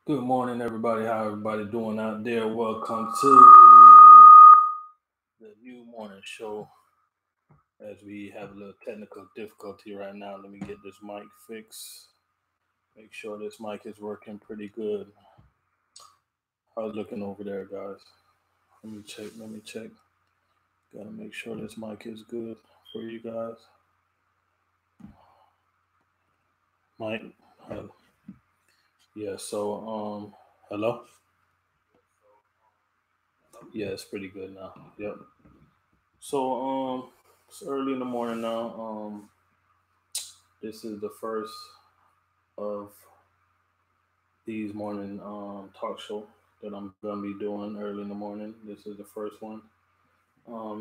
Good morning, everybody. How everybody doing out there? Welcome to the new morning show. As we have a little technical difficulty right now, let me get this mic fixed. Make sure this mic is working pretty good. How's it looking over there, guys? Let me check. Let me check. Gotta make sure this mic is good for you guys. Mic. uh, Yeah. Hello. Yeah, it's pretty good now. Yep. It's early in the morning now. This is the first of these morning talk show that I'm gonna be doing early in the morning. This is the first one.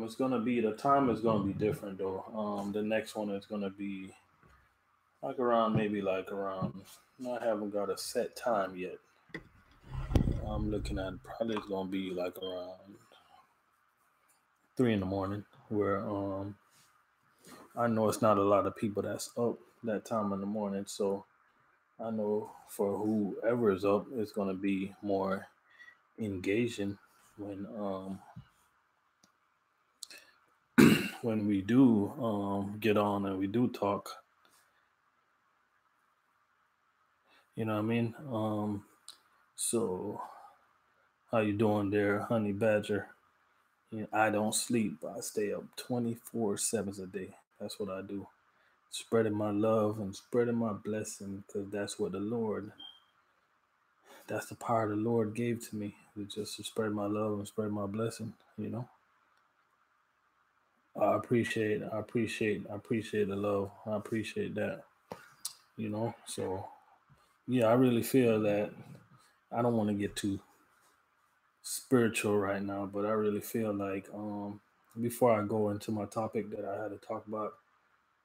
It's gonna be the time is gonna be different though. The next one is gonna be like around maybe like around. I haven't got a set time yet. I'm looking at probably it's gonna be like around 3 in the morning. Where I know it's not a lot of people that's up that time in the morning, so I know for whoever is up, it's gonna be more engaging when when we do get on and we do talk. You know what I mean? So how you doing there, Honey Badger? I don't sleep. I stay up 24/7 a day. That's what I do. Spreading my love and spreading my blessing because that's what the Lord, that's the power the Lord gave to me. It's just to spread my love and spread my blessing, you know? I appreciate the love. I appreciate that, you know? So, yeah, I really feel that I don't want to get too spiritual right now, but I really feel like before I go into my topic that I had to talk about,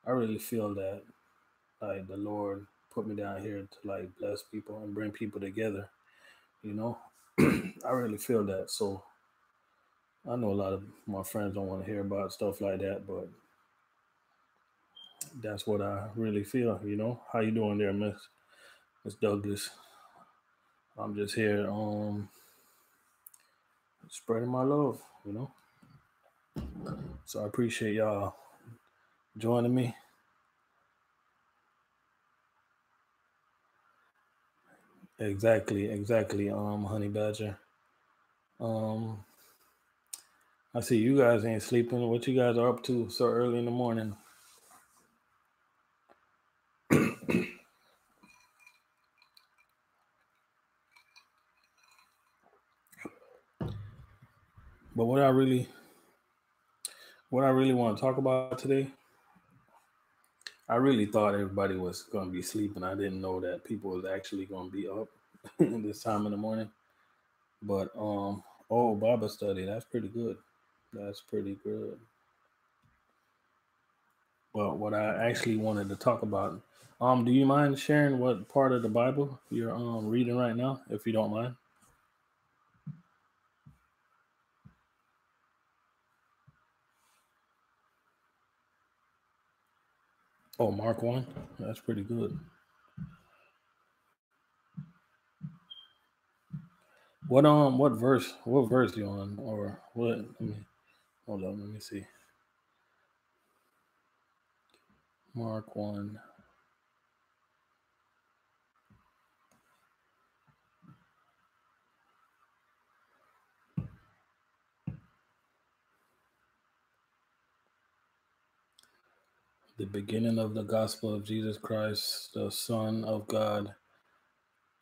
I really feel that like the Lord put me down here to like bless people and bring people together, you know? I really feel that. So I know a lot of my friends don't want to hear about stuff like that, but that's what I really feel, you know? How you doing there, Miss Douglas? I'm just here spreading my love, you know? So I appreciate y'all joining me. Exactly, exactly. Honey Badger. Um, I see you guys ain't sleeping. What you guys are up to so early in the morning? But what I really want to talk about today, I really thought everybody was gonna be sleeping. I didn't know that people was actually gonna be up this time in the morning. But oh, Bible study, that's pretty good. That's pretty good. But what I actually wanted to talk about, do you mind sharing what part of the Bible you're reading right now, if you don't mind? Oh, Mark 1. That's pretty good. What verse you on or what? Let me hold on. Let me see. Mark 1. The beginning of the gospel of Jesus Christ, the Son of God,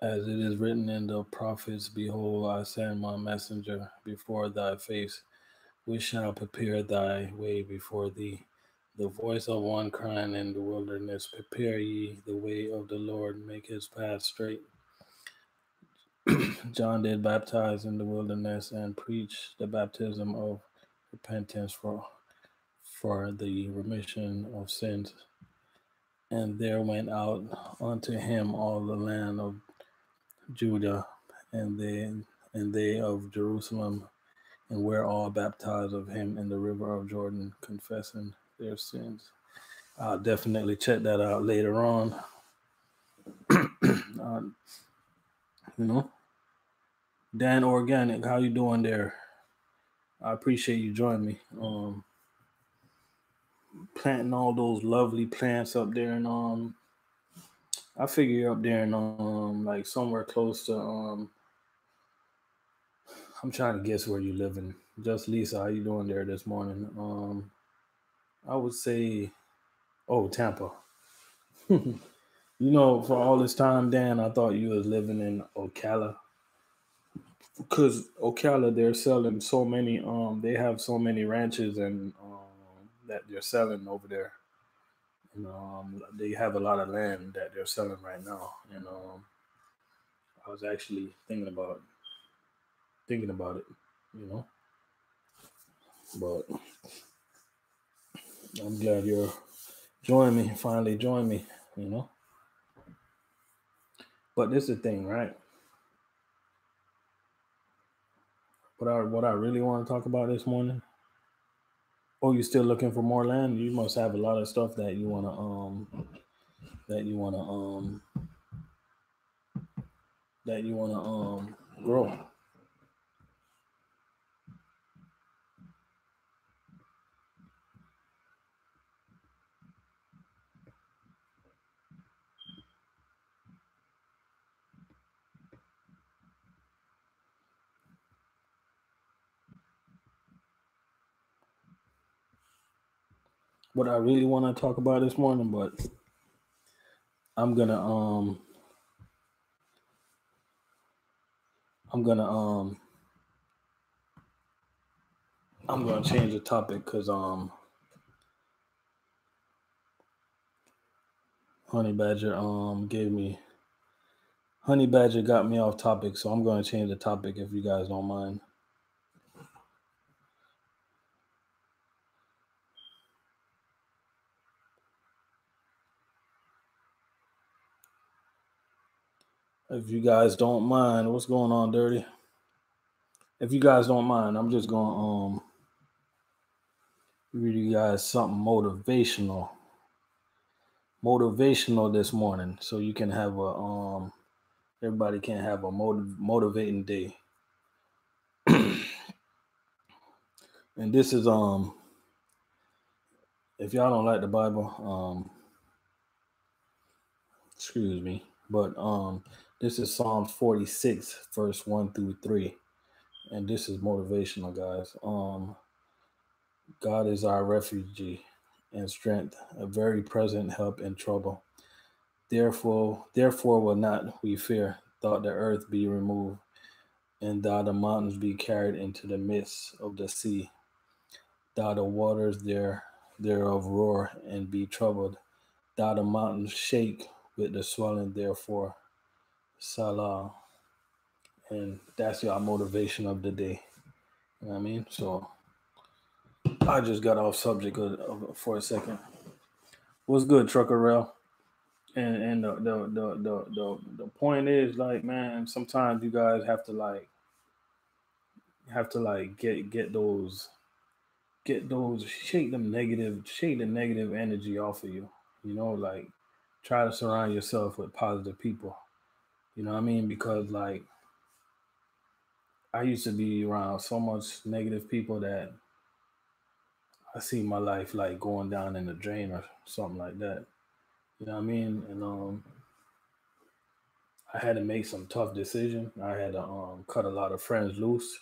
as it is written in the prophets, behold, I send my messenger before thy face, which shall prepare thy way before thee. The voice of one crying in the wilderness, prepare ye the way of the Lord, make his path straight. John did baptize in the wilderness and preach the baptism of repentance for the remission of sins. And there went out unto him all the land of Judah and they of Jerusalem, and were all baptized of him in the river of Jordan, confessing their sins. I'll definitely check that out later on. uh, You know, Dan Organic, how you doing there? I appreciate you joining me. Planting all those lovely plants up there, and I figure you're up there in like somewhere close to I'm trying to guess where you live in. Just Lisa, how you doing there this morning? I would say, oh, Tampa. For all this time, Dan, I thought you was living in Ocala, because Ocala, they're selling so many. They have so many ranches and that they're selling over there. And they have a lot of land that they're selling right now. And I was actually thinking about it. You know, but I'm glad you're joining me. Finally, join me. You know, but this is the thing, right? What I really want to talk about this morning. Oh, you still looking for more land? You must have a lot of stuff that you wanna grow. What I really want to talk about this morning, but I'm gonna I'm gonna I'm gonna change the topic because Honey Badger Honey Badger got me off topic, so I'm gonna change the topic if you guys don't mind. If you guys don't mind, what's going on, Dirty? If you guys don't mind, I'm just gonna read you guys something motivational this morning, so you can have a everybody can have a motivating day. And this is if y'all don't like the Bible, excuse me, but this is Psalms 46, verse 1 through 3, and this is motivational, guys. God is our refuge and strength, a very present help in trouble. Therefore will not we fear, though the earth be removed, and thou the mountains be carried into the midst of the sea, thou the waters thereof roar and be troubled, thou the mountains shake with the swelling therefore. Salah. And that's your motivation of the day. You know what I mean? So I just got off subject for a second. What's good, Trucker Rail? And the point is, like, man, sometimes you guys have to get those shake the negative energy off of you. Like, try to surround yourself with positive people. You know what I mean? Because, like, I used to be around so much negative people that I see my life like going down in the drain or something like that. You know what I mean? And I had to make some tough decisions. I had to cut a lot of friends loose,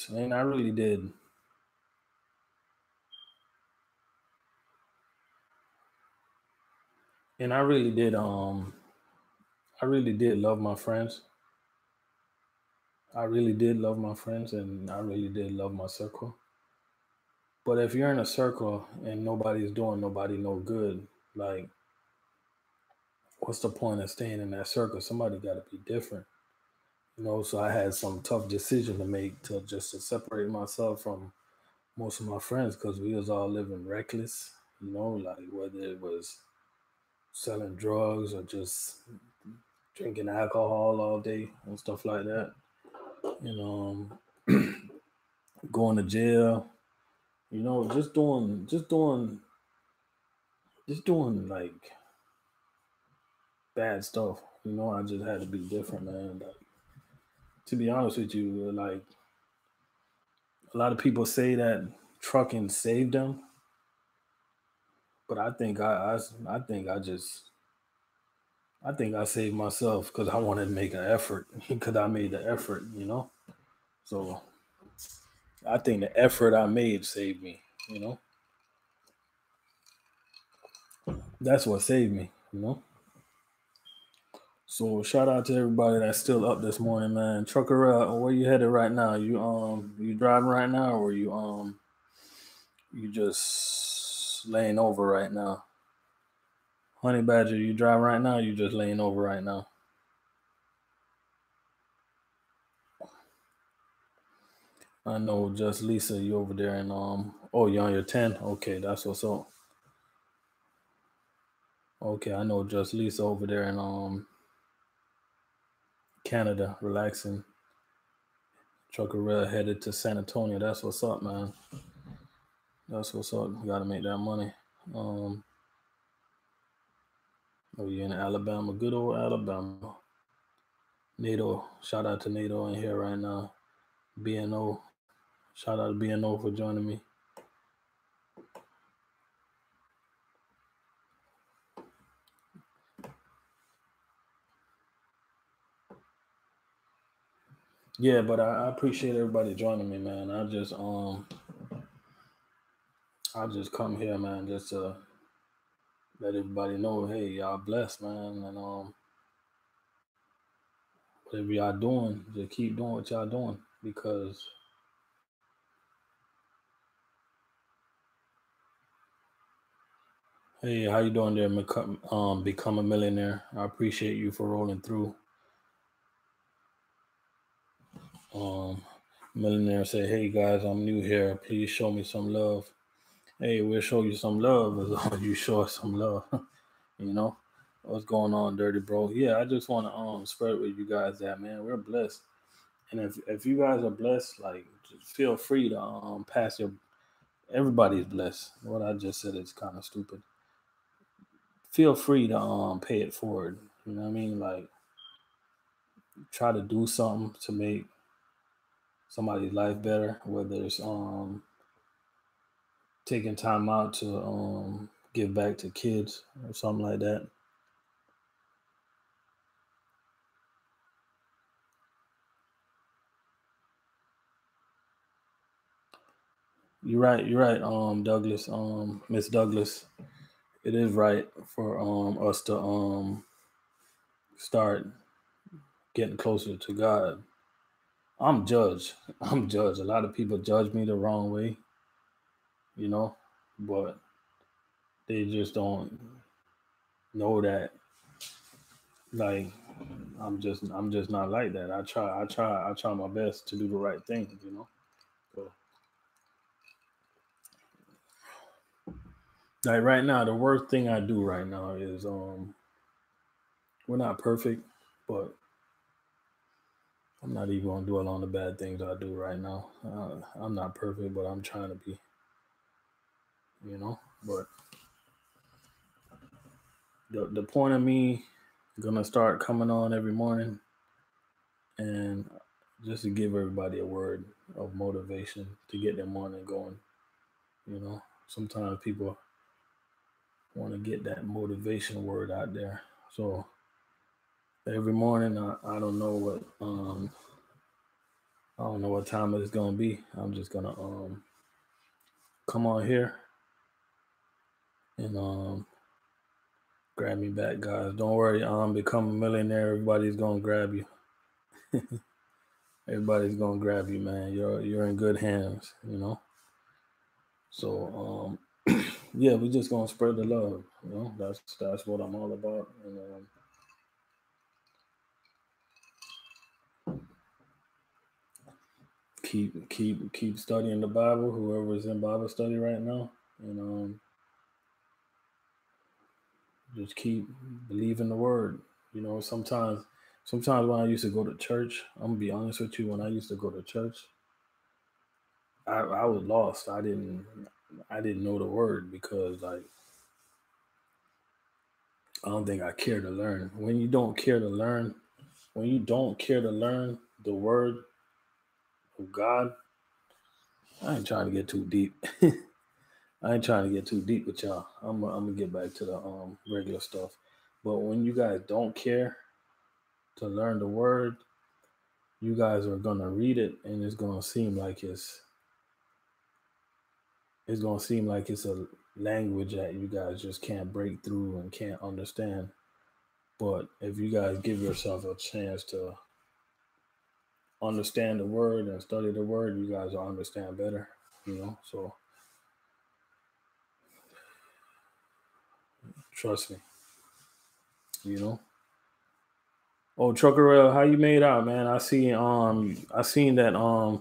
and I really did. And I really did love my friends. I really did love my friends, and I really did love my circle. But if you're in a circle and nobody's doing nobody no good, like, what's the point of staying in that circle? Somebody got to be different. So I had some tough decision to make to separate myself from most of my friends, because we was all living reckless, like whether it was selling drugs or just drinking alcohol all day and stuff like that. Going to jail, just doing like bad stuff. You know, I just had to be different, man. Like, to be honest with you, like a lot of people say that trucking saved them, but I think I saved myself because I wanted to make an effort because I made the effort, you know. So I think the effort I made saved me, you know. That's what saved me, you know. So shout out to everybody that's still up this morning, man. Trucker, where you headed right now? You driving right now, or you just laying over right now? Honey Badger, you driving right now? Or you just laying over right now? I know, just Lisa, you over there, and oh, you on your 10? Okay, that's what's up. Okay, I know, just Lisa over there in Canada, relaxing. Trucker Red headed to San Antonio. That's what's up, man. That's what's up. You gotta make that money. Um, oh, you in Alabama? Good old Alabama. NATO, shout out to NATO in here right now. BNO, shout out to BNO for joining me. Yeah, but I appreciate everybody joining me, man. I just come here, man, just to let everybody know, hey, y'all blessed, man, and whatever y'all doing, just keep doing what y'all doing because hey, how you doing there, become a millionaire? I appreciate you for rolling through. Um, millionaire say, hey guys, I'm new here. Please show me some love. Hey, we'll show you some love as long as you show us some love. You know what's going on, dirty bro? Yeah, I just want to spread with you guys that, man, we're blessed, and if you guys are blessed, like just feel free to pass your. Everybody's blessed. What I just said is kind of stupid. Feel free to pay it forward. You know what I mean? Like try to do something to make somebody's life better, whether it's taking time out to give back to kids or something like that. You're right, Douglas, Miss Douglas. It is right for us to start getting closer to God. I'm judged. I'm judged. A lot of people judge me the wrong way, you know, but they just don't know that like I'm just not like that. I try my best to do the right things, you know. So like right now, the worst thing I do right now is we're not perfect, but I'm not even gonna dwell on the bad things I do right now. I'm not perfect, but I'm trying to be, you know. But the point of me gonna start coming on every morning and just to give everybody a word of motivation to get their morning going. You know, sometimes people want to get that motivation word out there. So every morning, I don't know what I don't know what time it's gonna be. I'm just gonna come on here and grab me back, guys. Don't worry, become a millionaire. Everybody's gonna grab you. Everybody's gonna grab you, man. You're in good hands, you know. So yeah, we're just gonna spread the love. You know, that's what I'm all about. And keep studying the Bible. Whoever's in Bible study right now, and just keep believing the word. You know, sometimes when I used to go to church, I'm gonna be honest with you. When I used to go to church, I was lost. I didn't know the word because like I don't think I care to learn. When you don't care to learn, when you don't care to learn the word of God, I ain't trying to get too deep. I ain't trying to get too deep with y'all. I'm gonna get back to the regular stuff. But when you guys don't care to learn the word, you guys are gonna read it, and it's gonna seem like it's a language that you guys just can't break through and can't understand. But if you guys give yourself a chance to understand the word and study the word, you guys will understand better. So trust me. You know. Oh, Truckerell, how you made out, man? I seen that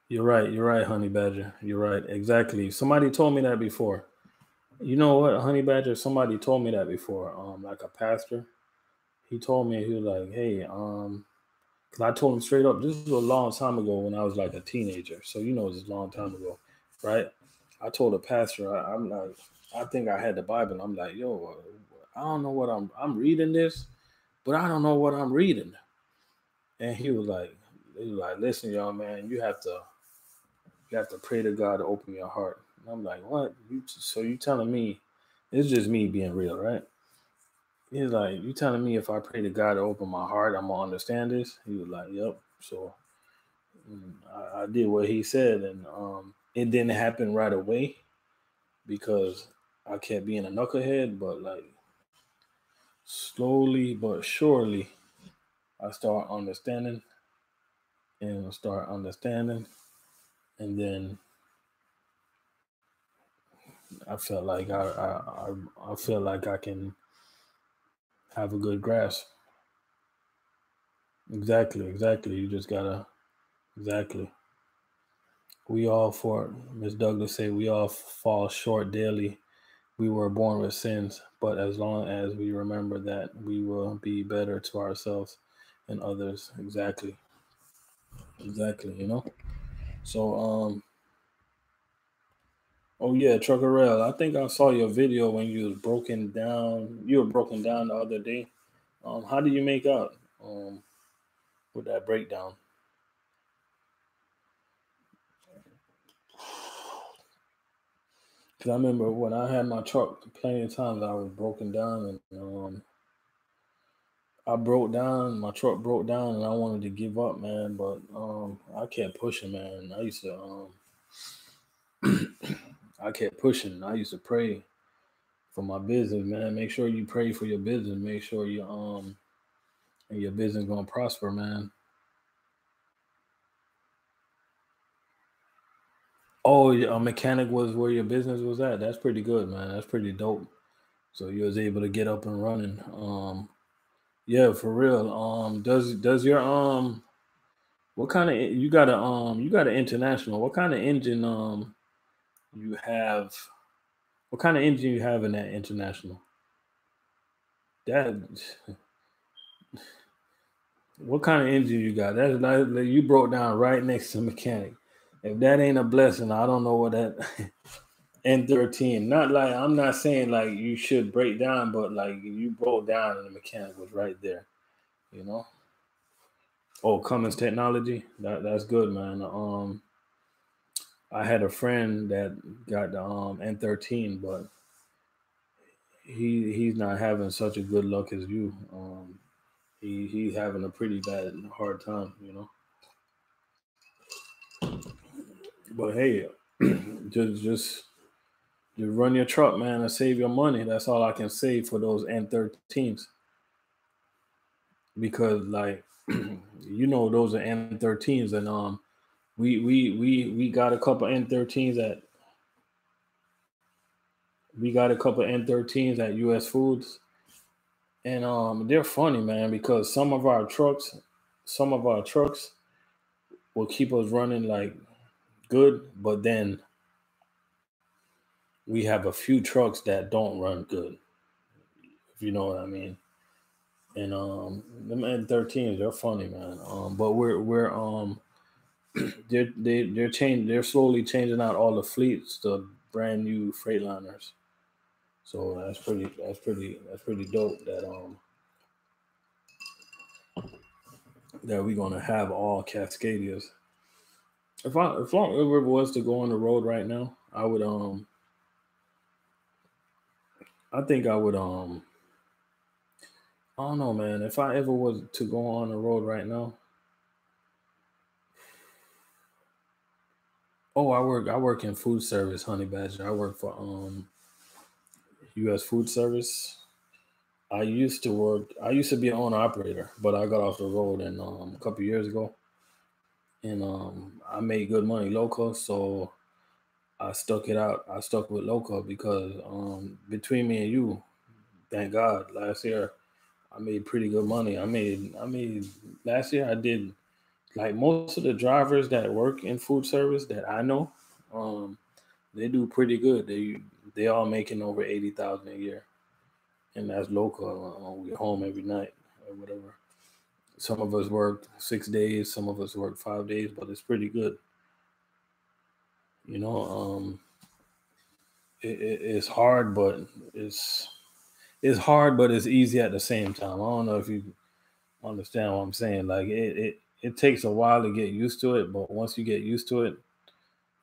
You're right, Honey Badger. You're right. Exactly. Somebody told me that before. You know what, Honey Badger? Somebody told me that before. Like a pastor. He told me, he was like, hey, because I told him straight up, this was a long time ago when I was like a teenager. So it's a long time ago, right? I told a pastor, I'm like, I think I had the Bible. I'm like, yo, I don't know what I'm reading this, but I don't know what I'm reading. And he was like, listen, y'all, man, you have to pray to God to open your heart. And I'm like, what? So you telling me, it's just me being real, right? He's like, you telling me if I pray to God to open my heart, I'm gonna understand this? He was like, yep. So I did what he said, and it didn't happen right away because I kept being a knucklehead. But like slowly but surely, I start understanding and then I felt like I feel like I can have a good grasp. Exactly, exactly. You just gotta exactly. We all for Miss Douglas say we all fall short daily. We were born with sins, but as long as we remember that, we will be better to ourselves and others. Exactly, exactly. So oh yeah, Truckerell. I think I saw your video when you was broken down. You were broken down the other day. How do you make out with that breakdown? Because I remember when I had my truck, plenty of times I was broken down, and I broke down. My truck broke down, and I wanted to give up, man. But I kept pushing, man. I kept pushing. I used to pray for my business, man. Make sure you pray for your business. Make sure and your business gonna prosper, man. Oh, a mechanic was where your business was at. That's pretty good, man. That's pretty dope. So you was able to get up and running. Yeah, for real. Does your what kind of you got an international? What kind of engine you have? What kind of engine you have in that international? That what kind of engine you got? That's like you broke down right next to the mechanic. If that ain't a blessing, I don't know what that N13. Not like I'm not saying like you should break down, but like you broke down and the mechanic was right there. You know. Oh, Cummins Technology. That's good, man. I had a friend that got the N13, but he's not having such a good luck as you. He's having a pretty bad hard time. But hey, just run your truck, man, and save your money. That's all I can say for those N13s because like those are N13s, and we got a couple N13s at US Foods, and they're funny, man, because some of our trucks will keep us running like good, but then we have a few trucks that don't run good, if you know what I mean. And them N13s, they're funny, man. But they're slowly changing out all the fleets. The brand new Freightliners. So that's pretty dope that we're gonna have all Cascadias. If I ever was to go on the road right now, I think I would I don't know, man. If I ever was to go on the road right now, I work in food service, Honey Badger. I work for U.S. Food Service. I used to be an owner operator, but I got off the road and a couple years ago, and I made good money local, so I stuck it out. I stuck with local because between me and you, thank God, last year I made pretty good money. I made last year I did like most of the drivers that work in food service that I know, um, they do pretty good. They all making over 80,000 a year, and that's local. We're home every night or whatever. Some of us work 6 days, some of us work 5 days, but it's pretty good. You know, it's hard, but it's it's hard, but it's easy at the same time. I don't know if you understand what I'm saying. Like it takes a while to get used to it, but once you get used to it,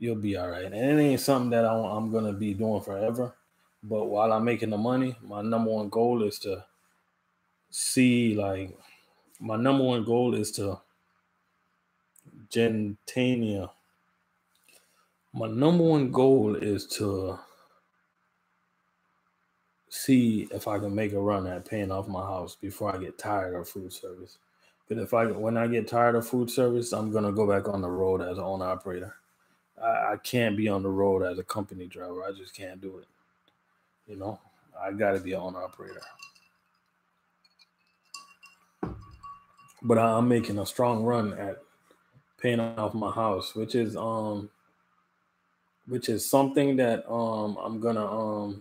you'll be all right. And it ain't something that I'm gonna be doing forever. But while I'm making the money, my number one goal is to see like my number one goal is to Gentania. My number one goal is to see if I can make a run at paying off my house before I get tired of food service. Because when I get tired of food service, I'm gonna go back on the road as an owner operator. I can't be on the road as a company driver. I just can't do it. You know, I got to be an owner operator. But I'm making a strong run at paying off my house, which is something that I'm gonna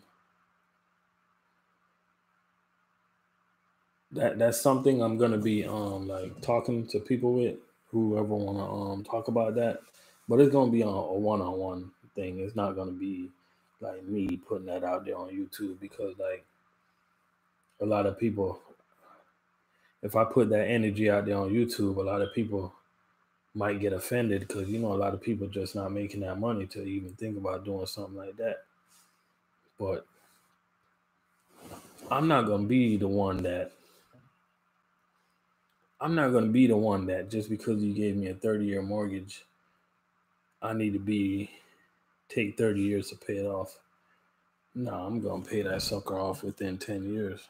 that's something I'm gonna be like talking to people with whoever wanna talk about that. But it's gonna be a one-on-one thing. It's not gonna be like me putting that out there on YouTube because like a lot of people, if I put that energy out there on YouTube, a lot of people might get offended because you know a lot of people just not making that money to even think about doing something like that. But I'm not gonna be the one that I'm not gonna be the one that just because you gave me a 30-year mortgage, I need to be take 30 years to pay it off. No, I'm gonna pay that sucker off within 10 years.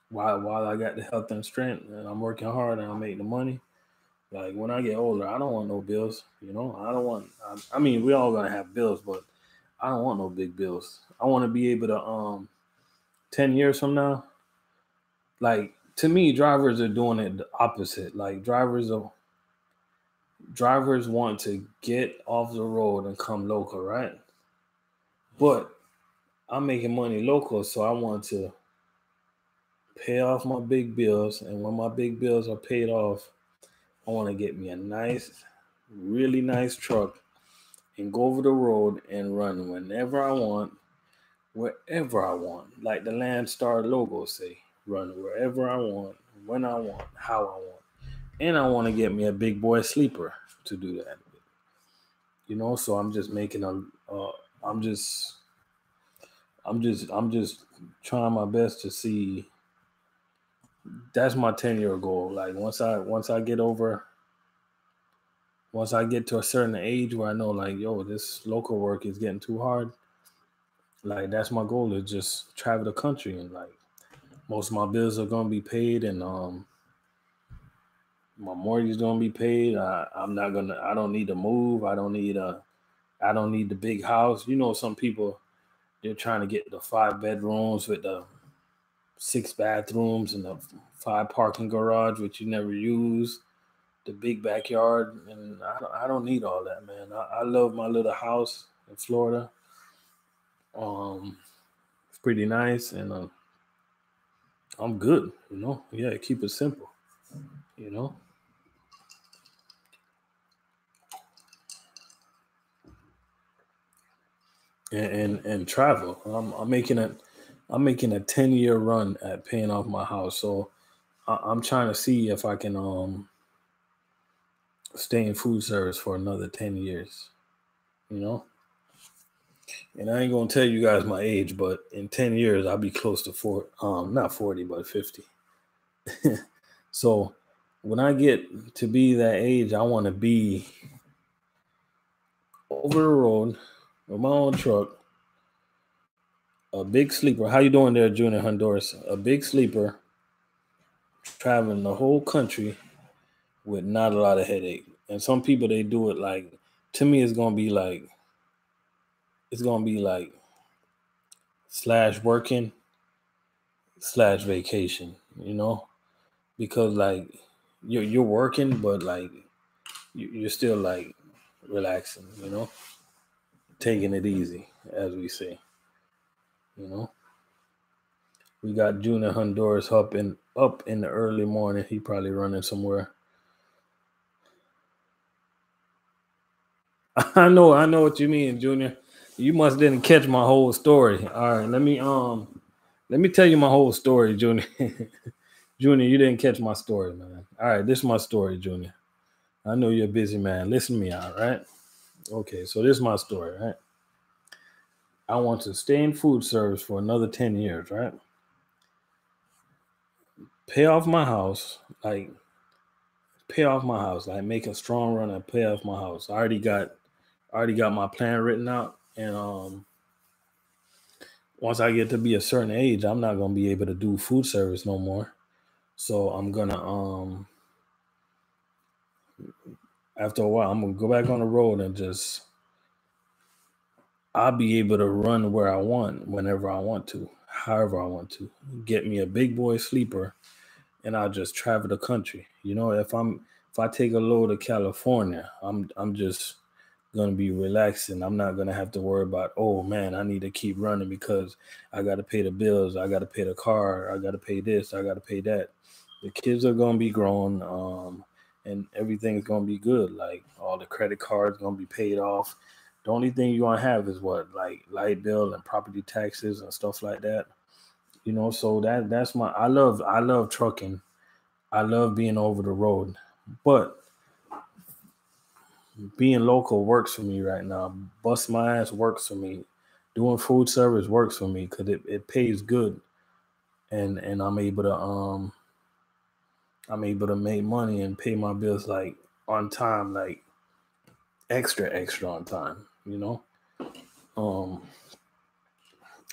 While I got the health and strength and I'm working hard and I make the money, like when I get older, I don't want no bills. You know, I don't want. I mean, we all gonna have bills, but I don't want no big bills. I want to be able to 10 years from now, like to me, drivers are doing it the opposite. Like drivers want to get off the road and come local, right? But I'm making money local, so I want to pay off my big bills, and when my big bills are paid off, I want to get me a nice, really nice truck and go over the road and run whenever I want, wherever I want. Like the Landstar logo say, run wherever I want, when I want, how I want. And I want to get me a big boy sleeper to do that. You know, so I'm just making I'm just, I'm just trying my best to see. That's my 10-year goal. Like once I get to a certain age where I know, like, yo, this local work is getting too hard. Like that's my goal is just travel the country and like most of my bills are gonna be paid and my mortgage is gonna be paid. I don't need to move. I don't need the big house. You know, some people they're trying to get the 5 bedrooms with the 6 bathrooms and the 5 parking garage, which you never use, the big backyard, and I don't need all that, man. I love my little house in Florida. It's pretty nice, and I'm good. You know, yeah, keep it simple. You know, and travel. I'm making a 10-year run at paying off my house. So I'm trying to see if I can stay in food service for another 10 years, you know? And I ain't gonna tell you guys my age, but in 10 years I'll be close to not 40, but 50. So when I get to be that age, I want to be over the road with my own truck, a big sleeper. How you doing there, Junior Honduras? A big sleeper, traveling the whole country with not a lot of headache. And some people they do it like, to me it's gonna be like slash working slash vacation, because like you're working, but like you're still like relaxing, taking it easy, as we say, you know. We got Junior Honduras up in the early morning. He probably running somewhere. I know what you mean, Junior. You must didn't catch my whole story. All right, let me tell you my whole story, Junior. Junior, you didn't catch my story, man. All right, this is my story, Junior. I know you're a busy man. Listen to me out, right? Okay, so this is my story, right? I want to stay in food service for another 10 years, right? Pay off my house, like make a strong run and pay off my house. I already got my plan written out, and once I get to be a certain age, I'm not gonna be able to do food service no more. So I'm gonna after a while I'm gonna go back on the road and just I'll be able to run where I want, whenever I want to, however I want to. Get me a big boy sleeper, and I'll just travel the country. If I take a load of California, I'm just gonna be relaxing. I'm not gonna have to worry about, oh man, I need to keep running because I gotta pay the bills, I gotta pay the car, I gotta pay this, I gotta pay that. The kids are gonna be grown, and everything's gonna be good. Like all the credit cards gonna be paid off. The only thing you're gonna have is what, like light bill and property taxes and stuff like that. So that's my I love trucking. I love being over the road. But being local works for me right now. Bust my ass works for me. Doing food service works for me because it pays good, and I'm able to make money and pay my bills like on time, like extra on time. Um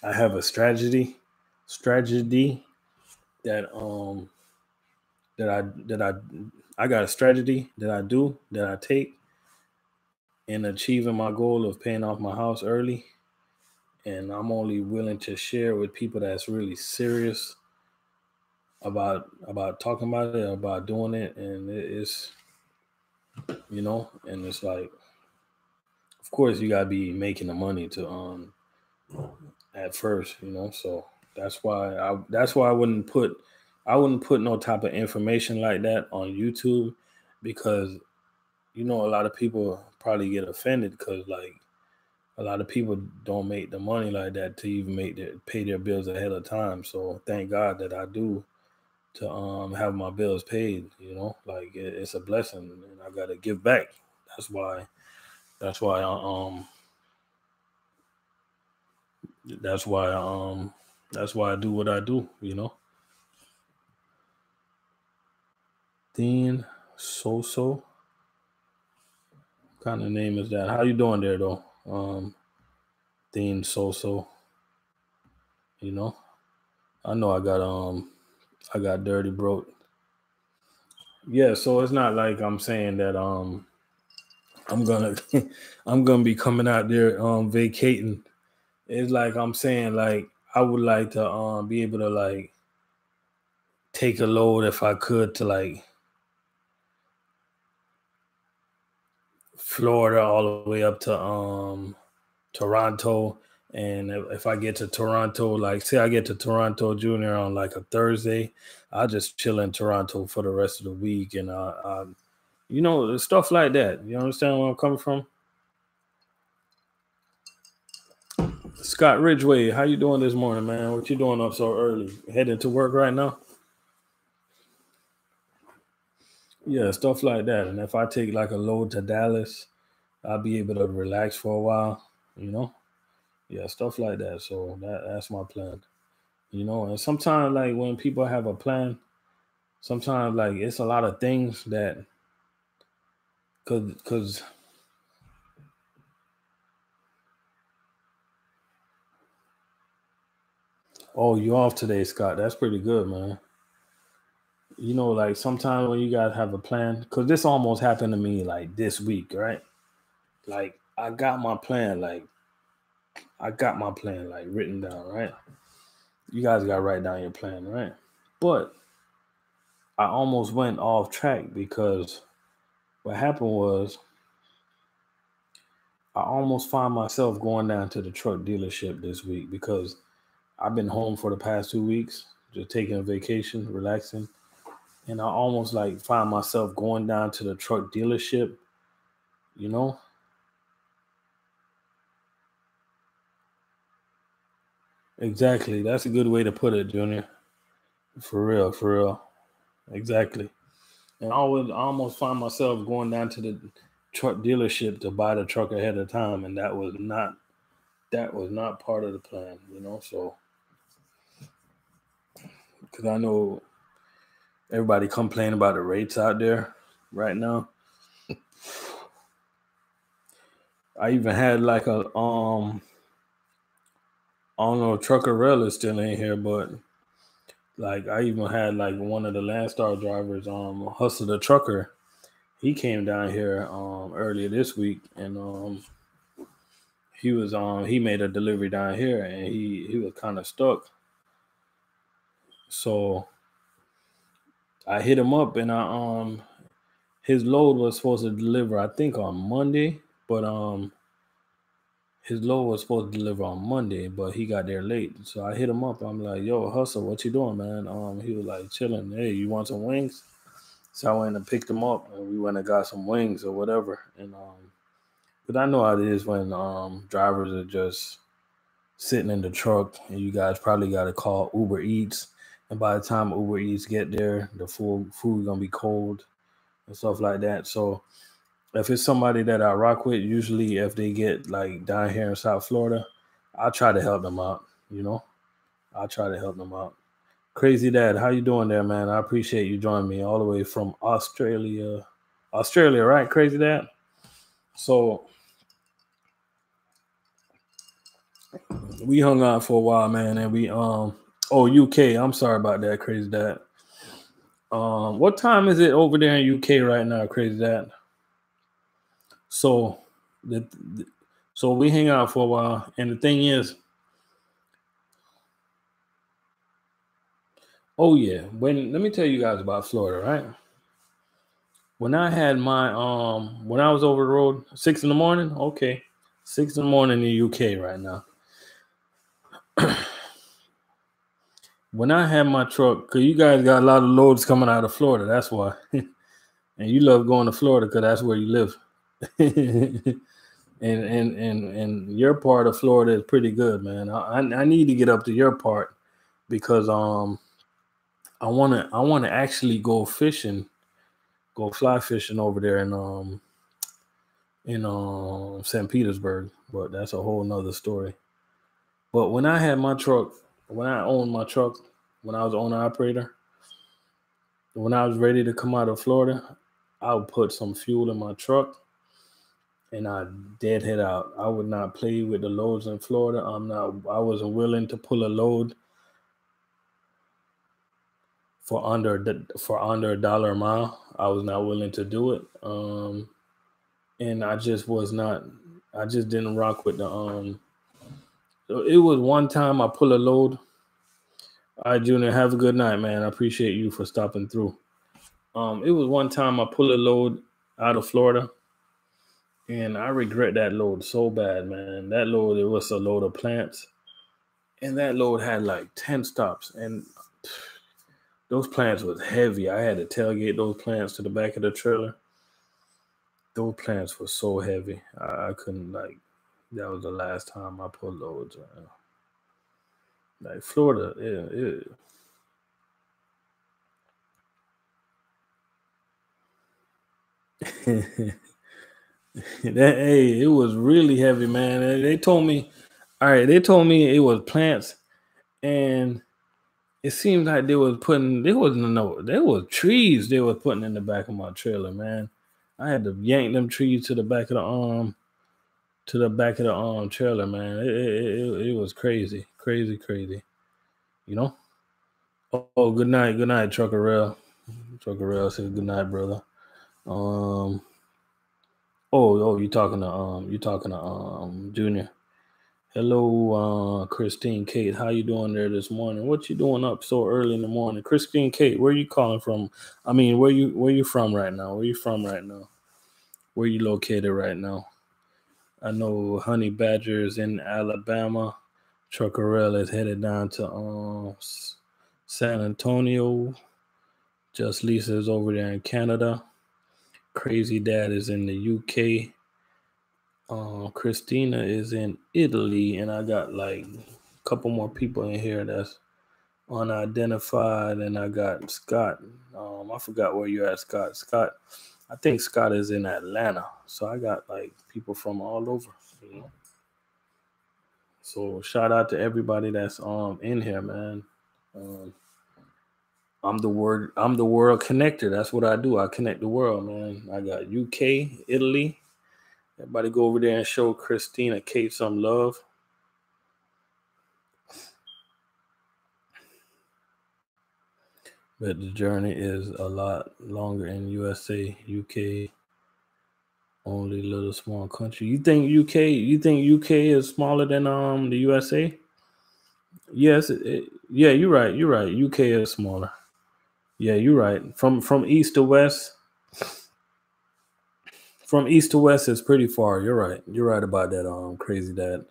I have a strategy that that I that I got a strategy that I take in achieving my goal of paying off my house early, and I'm only willing to share with people that's really serious about talking about it, about doing it, and and it's like, of course, you gotta be making the money to at first, So that's why I wouldn't put no type of information like that on YouTube, because a lot of people probably get offended because like a lot of people don't make the money like that to even pay their bills ahead of time. So thank God that I do, to have my bills paid. Like it's a blessing, and I gotta give back. That's why. That's why I That's why I do what I do. Dean Soso, kind of name is that? How you doing there though? Dean Soso. You know, I know I got dirty broke. Yeah, so it's not like I'm saying that I'm gonna I'm gonna be coming out there vacating. It's like I'm saying, like, I would like to be able to like take a load if I could to like Florida all the way up to Toronto. And if I get to Toronto, like say I get to Toronto Junior on like a Thursday, I'll just chill in Toronto for the rest of the week, and stuff like that. You understand where I'm coming from? Scott Ridgway, how you doing this morning, man? What you doing up so early? Heading to work right now? Yeah, stuff like that. And if I take like a load to Dallas, I'll be able to relax for a while, you know? Yeah, stuff like that. So that's my plan. And sometimes like when people have a plan, sometimes like it's a lot of things that cause oh, you off today, Scott. That's pretty good, man. Like sometimes when you guys have a plan, because this almost happened to me like this week, right? Like I got my plan like written down, right? You guys got to write down your plan, right? But I almost went off track because what happened was I almost find myself going down to the truck dealership this week because I've been home for the past 2 weeks, just taking a vacation, relaxing. And I almost like find myself going down to the truck dealership, you know? Exactly. That's a good way to put it, Junior. For real, for real. Exactly. And I almost find myself going down to the truck dealership to buy the truck ahead of time, and that was not part of the plan, So because I know everybody complaining about the rates out there right now. I even had like I don't know if Truckerella is still in here, but like I even had like one of the Landstar drivers, Hustle the Trucker. He came down here earlier this week, and he made a delivery down here, and he was kind of stuck. So I hit him up, and his load was supposed to deliver I think on Monday, but his load was supposed to deliver on Monday, but he got there late. So I hit him up. I'm like, "Yo, Hustle, what you doing, man?" He was like, "Chilling. Hey, you want some wings?" So I went and picked him up, and we went and got some wings or whatever. And but I know how it is when drivers are just sitting in the truck, and you guys probably got to call Uber Eats. And by the time Uber Eats get there, the food gonna be cold and stuff like that. So if it's somebody that I rock with, usually if they get like down here in South Florida, I'll try to help them out. I'll try to help them out. Crazy Dad, how you doing there, man? I appreciate you joining me all the way from Australia. Australia, right? Crazy Dad. So we hung out for a while, man, and we UK. I'm sorry about that, Crazy Dad. What time is it over there in UK right now, Crazy Dad? So so we hang out for a while, and the thing is, oh yeah, let me tell you guys about Florida, right? When I had when I was over the road, 6 in the morning, okay. 6 in the morning in the UK right now. When I had my truck, because you guys got a lot of loads coming out of Florida, that's why. And you love going to Florida because that's where you live. and your part of Florida is pretty good, man. I need to get up to your part because I wanna actually go fishing, go fly fishing over there in St. Petersburg, but that's a whole nother story. But when I had my truck, when I owned my truck, when I was owner operator, when I was ready to come out of Florida, I would put some fuel in my truck and I dead head out. I would not play with the loads in Florida. I wasn't willing to pull a load for under $1 a mile. I was not willing to do it. And I just was not. I just didn't rock with the. So it was one time I pull a load. All right, Junior, have a good night, man. I appreciate you for stopping through. It was one time I pull a load out of Florida, and I regret that load so bad, man. That load, it was a load of plants, and that load had like 10 stops, and those plants was heavy. I had to tailgate those plants to the back of the trailer. Those plants were so heavy. I couldn't like That was the last time I put loads. Like Florida, hey, it was really heavy, man. They told me, all right, they told me it was plants, and it seemed like there was trees they was putting in the back of my trailer, man. I had to yank them trees to the back of the trailer, man. It was crazy, crazy, crazy. You know. Oh, good night, Trucker Rail. Trucker Rail says good night, brother. You talking to Junior. Hello, Christine Kate. How you doing there this morning? What you doing up so early in the morning? Christine Kate, where you calling from? I mean, where you from right now? Where you from right now? Where you located right now? I know Honey Badger is in Alabama. Truckerell is headed down to San Antonio. Just Lisa is over there in Canada. Crazy Dad is in the UK. Christina is in Italy, and I got like a couple more people in here that's unidentified, and I got Scott. I forgot where you're at, Scott. Scott, I think Scott is in Atlanta, so I got like people from all over. You know? So shout out to everybody that's in here, man. I'm the world connector. That's what I do. I connect the world, man. I got UK, Italy. Everybody go over there and show Christina Kate some love. But the journey is a lot longer in USA, UK, only little small country. You think UK is smaller than the USA? Yes, yeah, you're right. You're right. UK is smaller. Yeah, you're right. From east to west. From east to west is pretty far. You're right. You're right about that. Crazy Dad.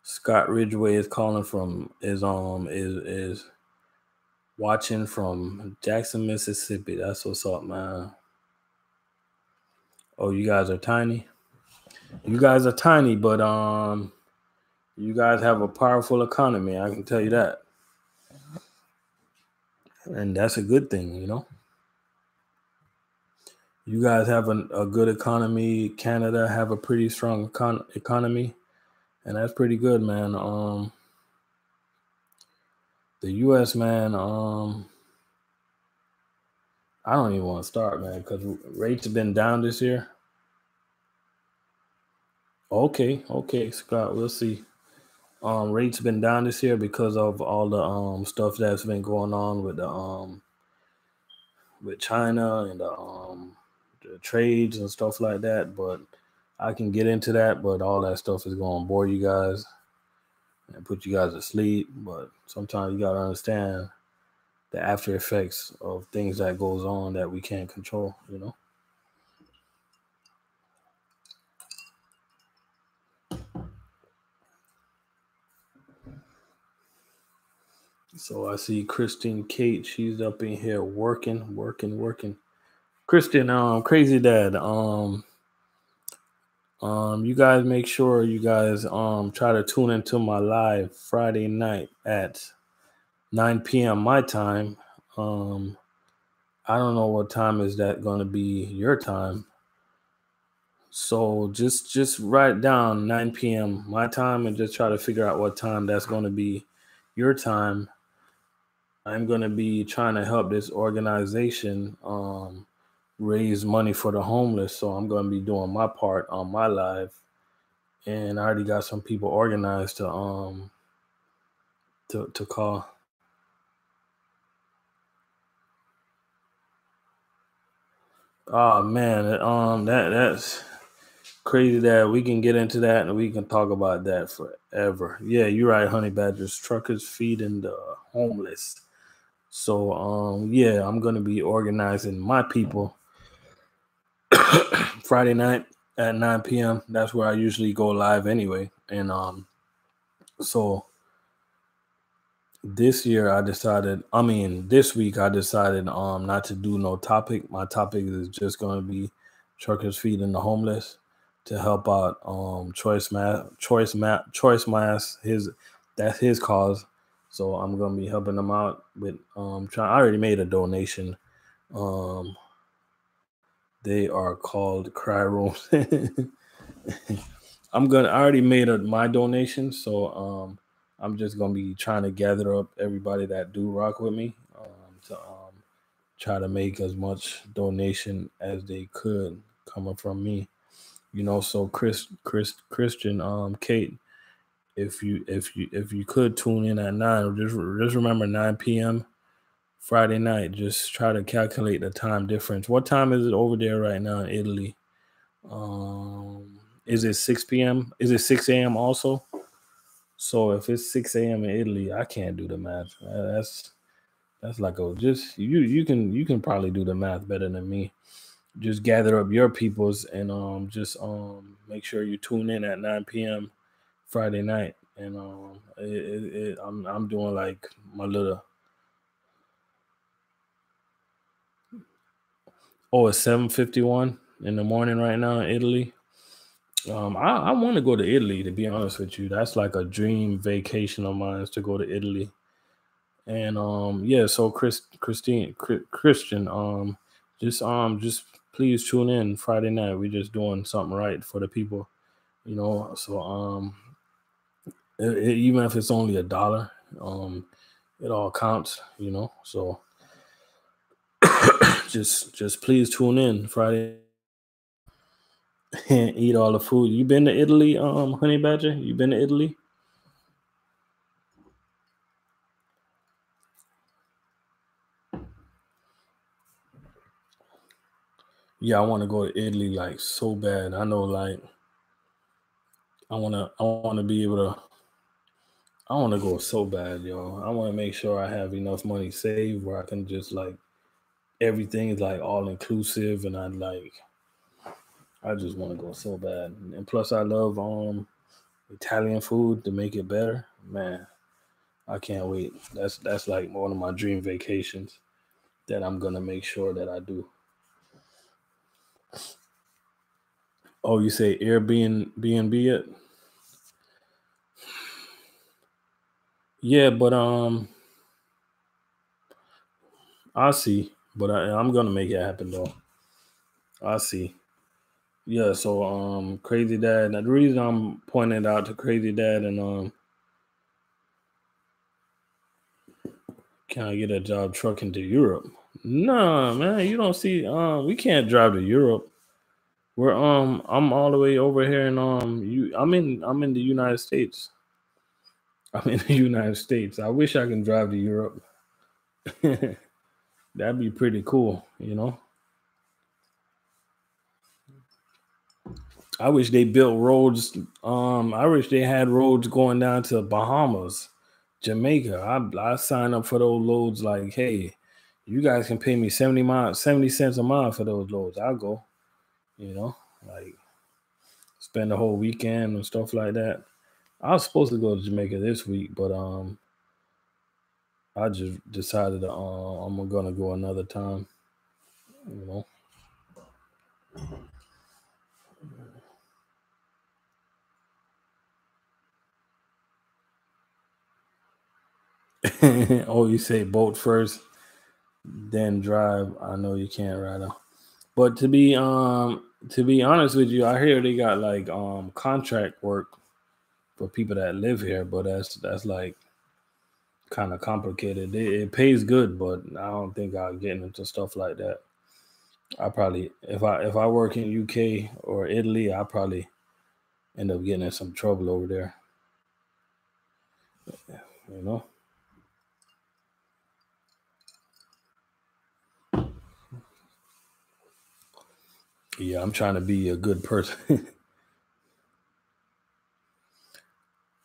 Scott Ridgway is calling from is watching from Jackson, Mississippi. That's what's up, man. Oh, you guys are tiny. You guys are tiny, but you guys have a powerful economy. I can tell you that, and that's a good thing, you know. You guys have a good economy. Canada have a pretty strong economy, and that's pretty good, man. The U.S., man. I don't even want to start, man, because rates have been down this year. Okay, Scott, we'll see. Rates been down this year because of all the stuff that's been going on with China and the trades and stuff like that. But I can get into that, but all that stuff is going to bore you guys and put you guys to sleep. But sometimes you got to understand the after effects of things that goes on that we can't control, you know. So I see Christine Kate. She's up in here working. Christian, Crazy Dad. You guys make sure you guys try to tune into my live Friday night at 9 p.m. my time. I don't know what time is that going to be your time. So just write down 9 p.m. my time and just try to figure out what time that's going to be your time. I'm going to be trying to help this organization raise money for the homeless. So I'm going to be doing my part on my live, and I already got some people organized to call. Oh man, that's crazy that we can get into that and we can talk about that forever. Yeah, you're right, Honey Badgers. Truckers feeding the homeless. So yeah, I'm gonna be organizing my people Friday night at 9 p.m. That's where I usually go live anyway. And so this week I decided not to do no topic. My topic is just gonna be truckers feeding the homeless. to help out Choice Mass. That's his cause. So I'm gonna be helping them out with I already made a donation. Um they are called Cry Rooms. I already made my donation, so I'm just gonna be trying to gather up everybody that do rock with me to try to make as much donation as they could coming from me. So Christian, Kate, if you could tune in at 9, just remember 9 p.m. Friday night. Just try to calculate the time difference. What time is it over there right now in Italy? Is it 6 p.m.? Is it 6 a.m. also? So if it's 6 a.m. in Italy, I can't do the math. That's like just you can probably do the math better than me. Just gather up your peoples and just make sure you tune in at 9 p.m. Friday night. And I'm doing like my little. Oh, it's 7:51 in the morning right now in Italy. I want to go to Italy, to be honest with you. That's like a dream vacation of mine, is to go to Italy. And yeah, so Christian, just please tune in Friday night. We're just doing something right for the people, So even if it's only $1, it all counts, So just please tune in Friday and eat all the food. You been to Italy, Honey Badger? You been to Italy? Yeah, I want to go to Italy like so bad. I know, like I wanna be able to. I want to go so bad, yo. I want to make sure I have enough money saved where I can just like everything is like all inclusive, and I just want to go so bad. And plus, I love Italian food to make it better. Man, I can't wait. That's like one of my dream vacations that I'm gonna make sure that I do. Oh, you say Airbnb it? Yeah, but I see. But I'm gonna make it happen though. I see. Yeah, so Crazy Dad. Now, the reason I'm pointing out to Crazy Dad and can I get a job trucking to Europe? Nah, man, you don't see we can't drive to Europe. We're I'm all the way over here in I'm in the United States. I'm in the United States. I wish I can drive to Europe. That'd be pretty cool. I wish they built roads. I wish they had roads going down to Bahamas, Jamaica. I sign up for those loads. Like, hey, you guys can pay me 70 cents a mile for those loads. I'll go. Like spend the whole weekend and stuff like that. I was supposed to go to Jamaica this week, but I just decided I'm gonna go another time. You know. Oh, you say boat first, then drive. I know you can't ride on. But to be honest with you, I hear they got like contract work for people that live here, but that's like kind of complicated. It pays good, but I don't think I'll get into stuff like that. I probably if I work in UK or Italy, I probably end up getting in some trouble over there. You know? Yeah, I'm trying to be a good person.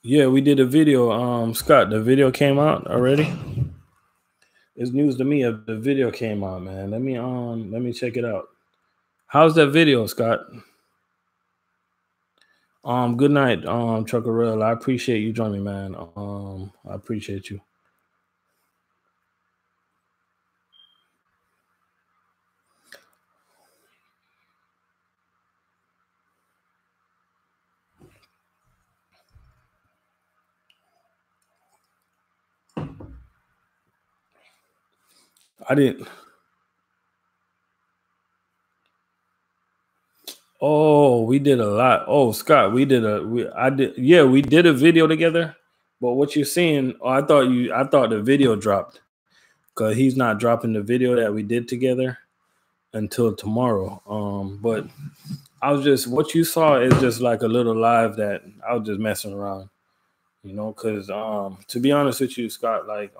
Yeah, we did a video. Scott, the video came out already. It's news to me if the video came out, man. Let me check it out. How's that video, Scott? Good night, Truckerell. I appreciate you joining me, man. I appreciate you. I didn't. Oh, we did a lot. Oh, Scott, I did, yeah, we did a video together. But what you're seeing, oh, I thought the video dropped because he's not dropping the video that we did together until tomorrow. But I was just, what you saw is just like a little live that I was just messing around, because to be honest with you, Scott, like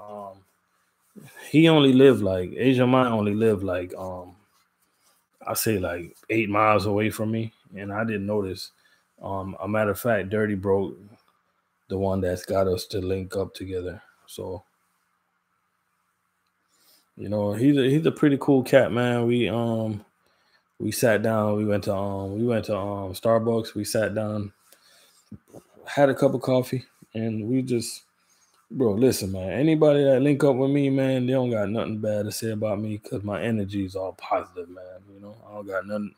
he only lived like Asia Mine only lived like I say like 8 miles away from me, and I didn't notice. A matter of fact, Dirty Bro, the one that's got us to link up together. So he's a pretty cool cat, man. We sat down. We went to Starbucks. We sat down, had a cup of coffee, and we just, bro. Listen, man. Anybody that link up with me, man, they don't got nothing bad to say about me because my energy is all positive, man. I don't got nothing.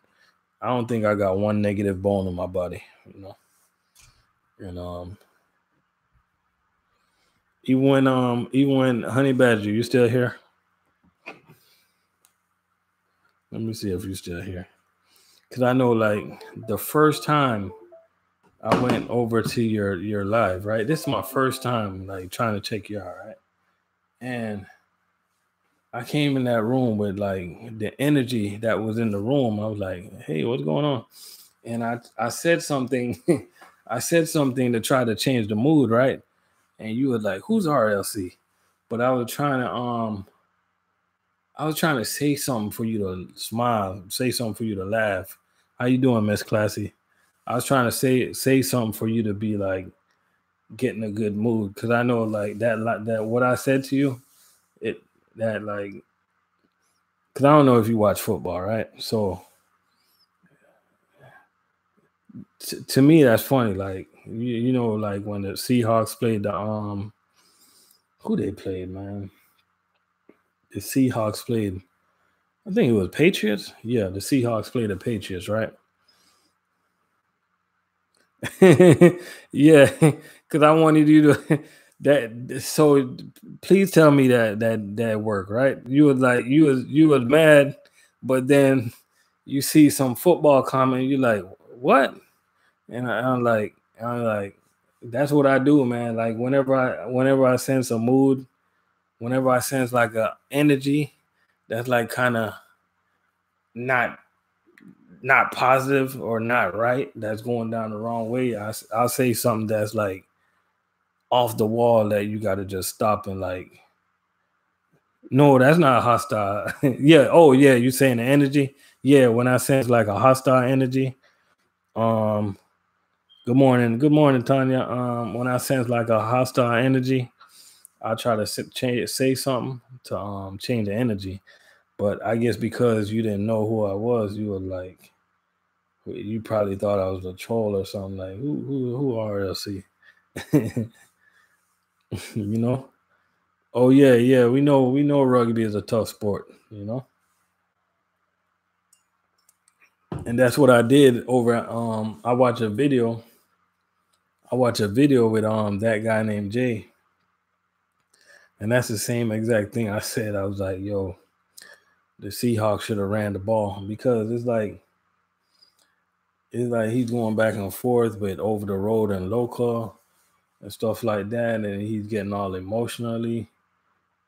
I don't think I got one negative bone in my body, And even when Honey Badger, you still here? Let me see if you're still here. Cause I know like the first time I went over to your live, right? This is my first time like trying to check you out, right? And I came in that room with like the energy that was in the room. I was like, hey, what's going on? And I said something, I said something to try to change the mood, right? And you were like, who's RLC? But I was trying to say something for you to smile, say something for you to laugh. How you doing, Miss Classy? I was trying to say something for you to be like getting a good mood because I know like that what I said to you, it that like because I don't know if you watch football, right? So to me that's funny. Like like when the Seahawks played the who they played, man. The Seahawks played. I think it was Patriots. Yeah, the Seahawks played the Patriots, right? Yeah, because I wanted you to that. So please tell me that worked, right? You was mad, but then you see some football comment, you're like, what? And I'm like, that's what I do, man. Like whenever I sense a mood, whenever I sense like a energy that's like kind of not not positive or not right, that's going down the wrong way, I'll say something that's like off the wall that you got to just stop and like, no, that's not hostile. Yeah. Oh, yeah. You saying the energy? Yeah. When I sense like a hostile energy, um, good morning, Tanya. When I sense like a hostile energy, I try to say something to change the energy. But I guess because you didn't know who I was, you were like, you probably thought I was a troll or something. Like who RLC? you know? Oh yeah, yeah. We know rugby is a tough sport, and that's what I did over. I watched a video with that guy named Jay, and that's the same exact thing I said. I was like, yo, the Seahawks should have ran the ball because it's like he's going back and forth with over the road and local and stuff like that, and he's getting all emotionally.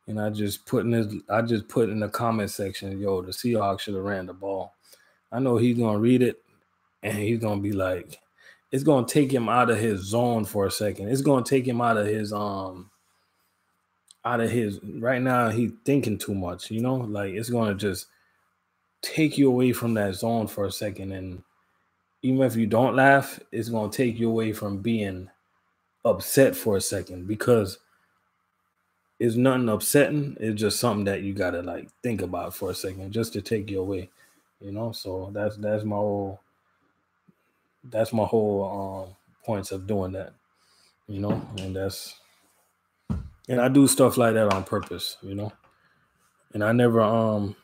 And I just put in the comment section, yo, the Seahawks should have ran the ball. I know he's gonna read it and he's gonna be like, it's gonna take him out of his zone for a second. It's gonna take him out of his right now he's thinking too much, like it's gonna just take you away from that zone for a second. And even if you don't laugh, it's gonna take you away from being upset for a second because it's nothing upsetting. It's just something that you gotta like think about for a second just to take you away. So that's my whole points of doing that. And I do stuff like that on purpose. And I never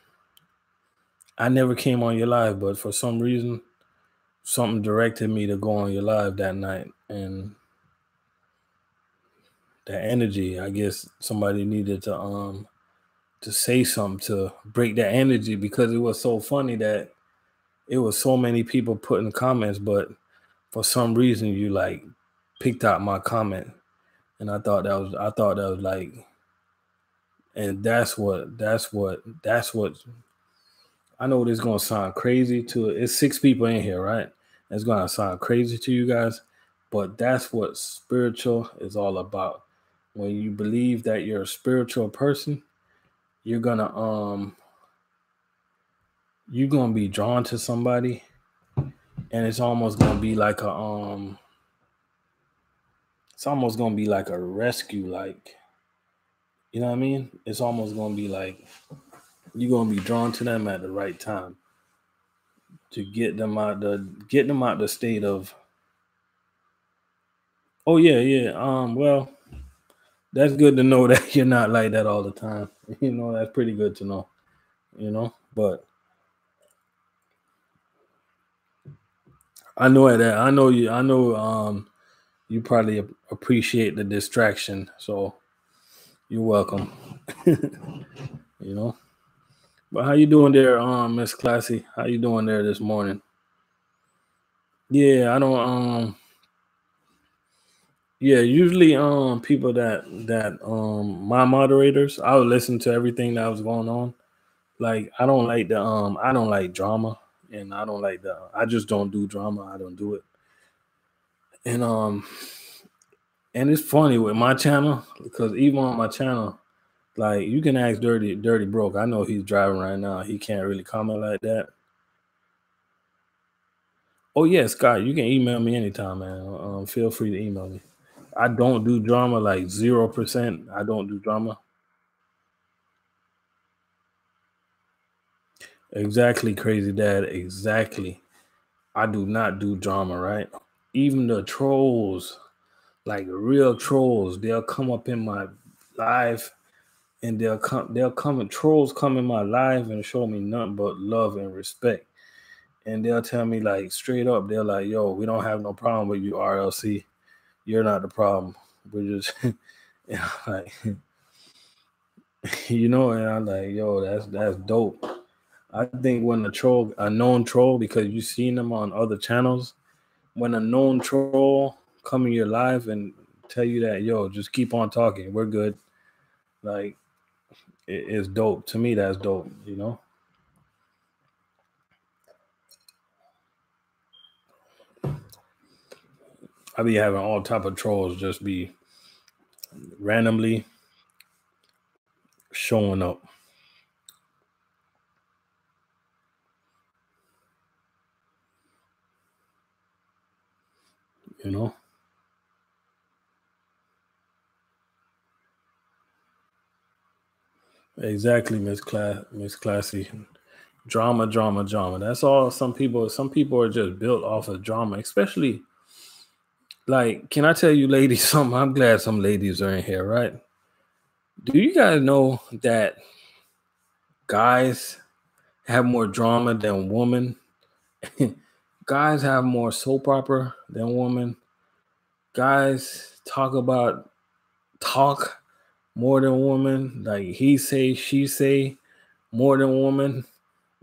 came on your live, but for some reason something directed me to go on your live that night, and that energy, I guess somebody needed say something to break that energy, because it was so funny that it was so many people putting comments, but for some reason you like picked out my comment, and I thought that was like, and that's what I know this is gonna sound crazy to it's 6 people in here, right? It's gonna sound crazy to you guys, but that's what spiritual is all about. When you believe that you're a spiritual person, you're gonna be drawn to somebody, and it's almost gonna be like a rescue, like, you know what I mean? It's almost gonna be like you're gonna be drawn to them at the right time to get them out the state of, oh yeah. Well, that's good to know that you're not like that all the time. That's pretty good to know. But I know that you probably appreciate the distraction, so you're welcome. But how you doing there, Miss Classy? How you doing there this morning? Yeah, I don't yeah, usually people that my moderators, I would listen to everything that was going on. Like, I don't like drama, and I just don't do drama. I don't do it. And it's funny with my channel, because even on my channel, like, you can ask Dirty Broke. I know he's driving right now. He can't really comment like that. Oh yeah, Scott, you can email me anytime, man. Feel free to email me. I don't do drama, like 0%. I don't do drama. Exactly, Crazy Dad. Exactly. I do not do drama, right? Even the trolls, like real trolls, they'll come up in my live, and trolls come in my live and show me nothing but love and respect. And they'll tell me, like, straight up, they're like, yo, we don't have no problem with you, RLC. You're not the problem. We're just like, and I'm like, yo, that's dope. I think when a known troll, because you've seen them on other channels, when a known troll come in your live and tell you that, yo, just keep on talking, we're good. Like, it's dope. To me, that's dope, I be having all type of trolls just be randomly showing up. Exactly, Miss Classy. Drama. That's all. Some people are just built off of drama, especially, like, can I tell you ladies something? I'm glad some ladies are in here, right? Do you guys know that guys have more drama than women? Guys have more soap opera than women. Guys talk more than women. Like, he say, she say more than women.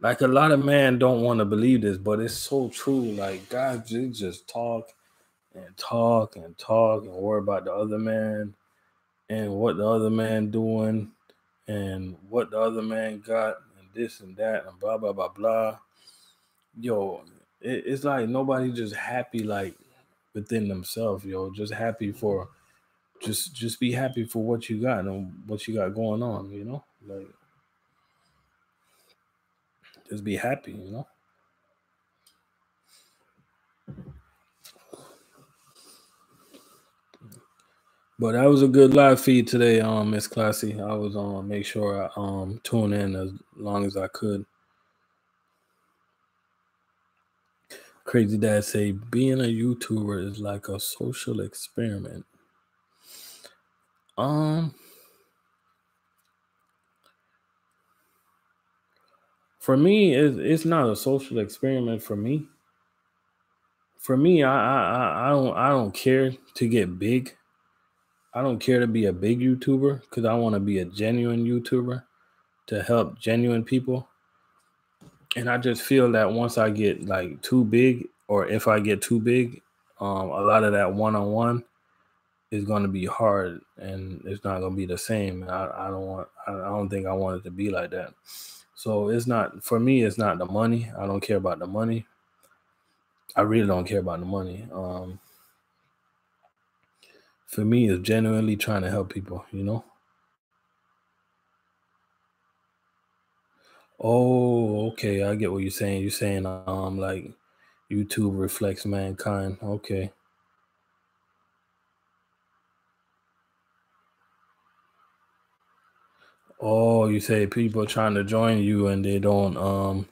Like, a lot of men don't want to believe this, but it's so true. Like, guys just talk and worry about the other man and what the other man doing and what the other man got and this and that and blah blah blah blah. Yo, it's like nobody just happy, like, within themselves, yo. Just happy for just be happy for what you got and what you got going on, like, just be happy, But that was a good live feed today, Miss Classy. I was make sure I tune in as long as I could. Crazy Dad say being a YouTuber is like a social experiment. For me, it's not a social experiment. For me, I don't care to get big. I don't care to be a big YouTuber, because I want to be a genuine YouTuber. to help genuine people. And I just feel that once I get like too big, or if I get too big, a lot of that one on one is going to be hard, and it's not going to be the same. I don't think I want it to be like that. So it's not, for me, it's not the money. I don't care about the money. I really don't care about the money. For me, it's genuinely trying to help people, you know? Oh, okay. I get what you're saying. You're saying, like YouTube reflects mankind. Okay. Oh, you say people trying to join you and they don't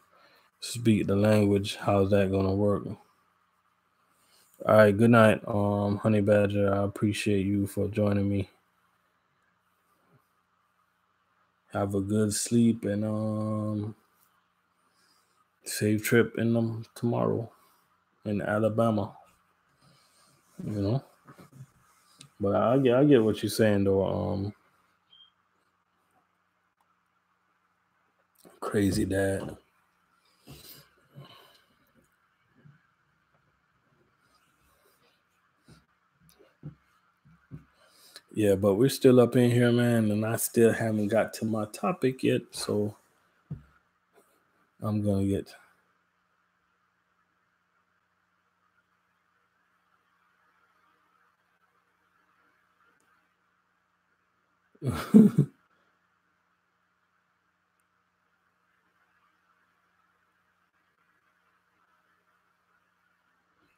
speak the language. How's that gonna work? All right, good night, Honey Badger. I appreciate you for joining me. Have a good sleep and safe trip in tomorrow in Alabama. You know, but I get what you're saying though. Crazy dad. Yeah, but we're still up in here, man, and I still haven't got to my topic yet, so I'm gonna get.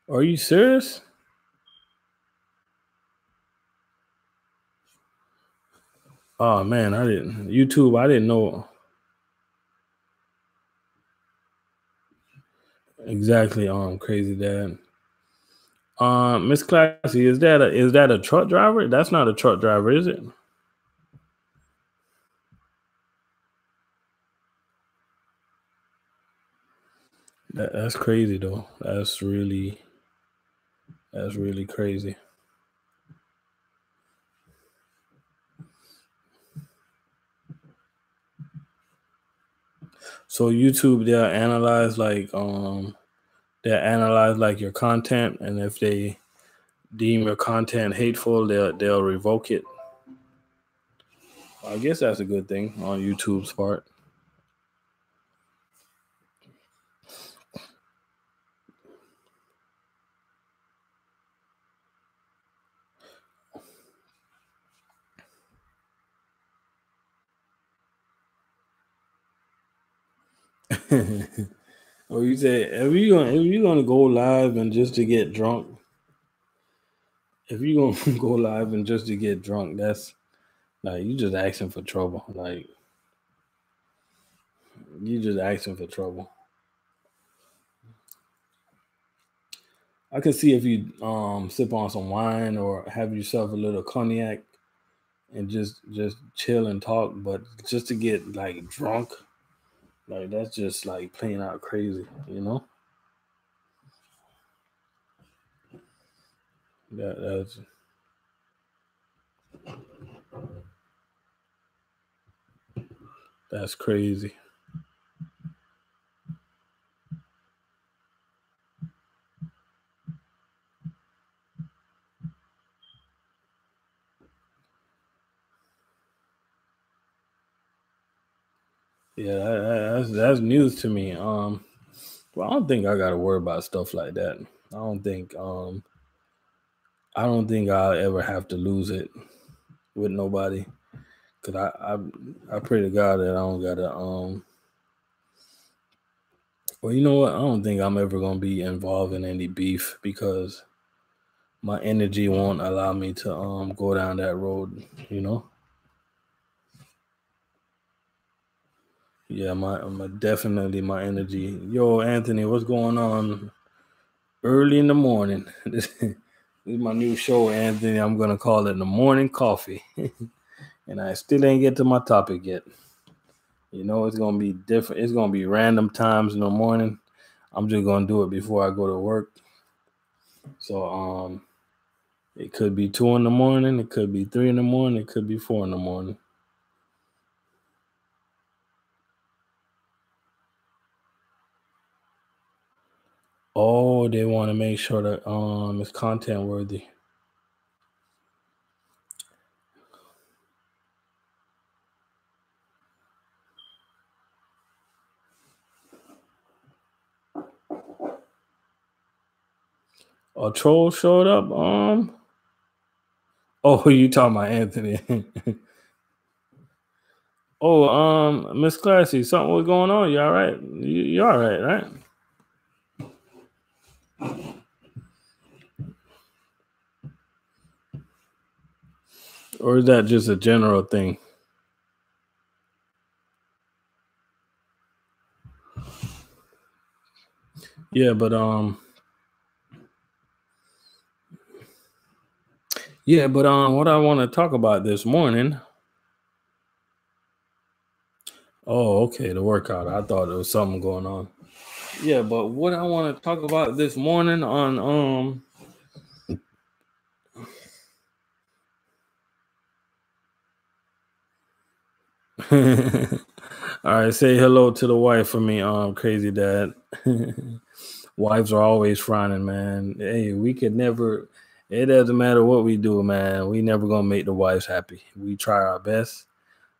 Are you serious? Oh man, I didn't YouTube. I didn't know exactly. Crazy dad. Miss Classy, is that a truck driver? That's not a truck driver, is it? That's crazy though. That's really crazy. So YouTube, they'll analyze like your content, and if they deem your content hateful, they'll revoke it. I guess that's a good thing on YouTube's part. Or you say if you gonna go live and just to get drunk, if you gonna go live and just to get drunk, that's like you just asking for trouble. Like you just asking for trouble. I could see if you sip on some wine or have yourself a little cognac and just chill and talk, but just to get like drunk, like that's just like playing out crazy, you know? That's crazy. Yeah, that's news to me. Well, I don't think I gotta worry about stuff like that. I don't think I don't think I'll ever have to lose it with nobody. Cause I pray to God that I don't gotta well, you know what? I don't think I'm ever gonna be involved in any beef because my energy won't allow me to go down that road, you know? Yeah, my definitely my energy. Yo, Anthony, what's going on? Early in the morning. This is my new show, Anthony. I'm gonna call it the morning coffee. And I still ain't get to my topic yet. You know, it's gonna be different. It's gonna be random times in the morning. I'm just gonna do it before I go to work. So it could be 2 in the morning, it could be 3 in the morning, it could be 4 in the morning. Oh, they want to make sure that it's content worthy. A troll showed up. Oh, you talking about Anthony? Oh, Miss Classy, something was going on. You all right? You all right, right? Or is that just a general thing? Yeah, but what I want to talk about this morning. Oh, okay, the workout. I thought there was something going on. Yeah, but what I want to talk about this morning on all right, say hello to the wife for me, crazy dad. Wives are always frowning, man. Hey, we could never. It doesn't matter what we do, man. We never gonna make the wives happy. We try our best.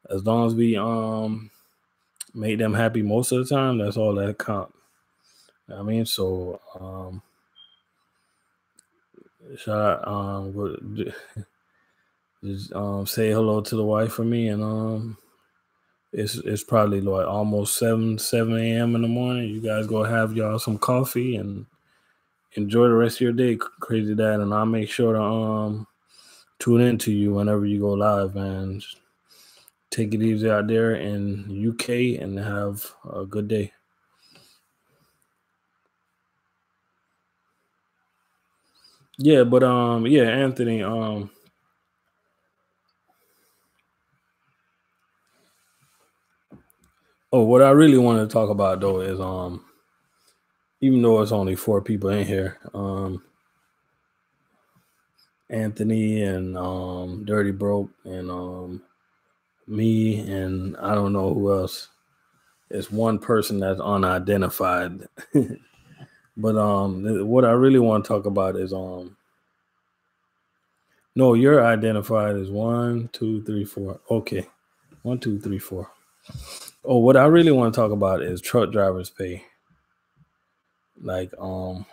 As long as we make them happy most of the time, that's all that counts. I mean, so shout out, just say hello to the wife for me, and it's probably like almost 7 a.m. in the morning. You guys go have y'all some coffee and enjoy the rest of your day, crazy dad. And I'll make sure to tune in to you whenever you go live, man. Just take it easy out there in UK and have a good day. Yeah, but yeah, Anthony, oh, what I really want to talk about though is even though it's only 4 people in here, Anthony and Dirty Broke and me and I don't know who else. It's one person that's unidentified. But what I really want to talk about is no, you're identified as 1, 2, 3, 4. Okay. 1, 2, 3, 4. Oh, what I really want to talk about is truck drivers pay. Like I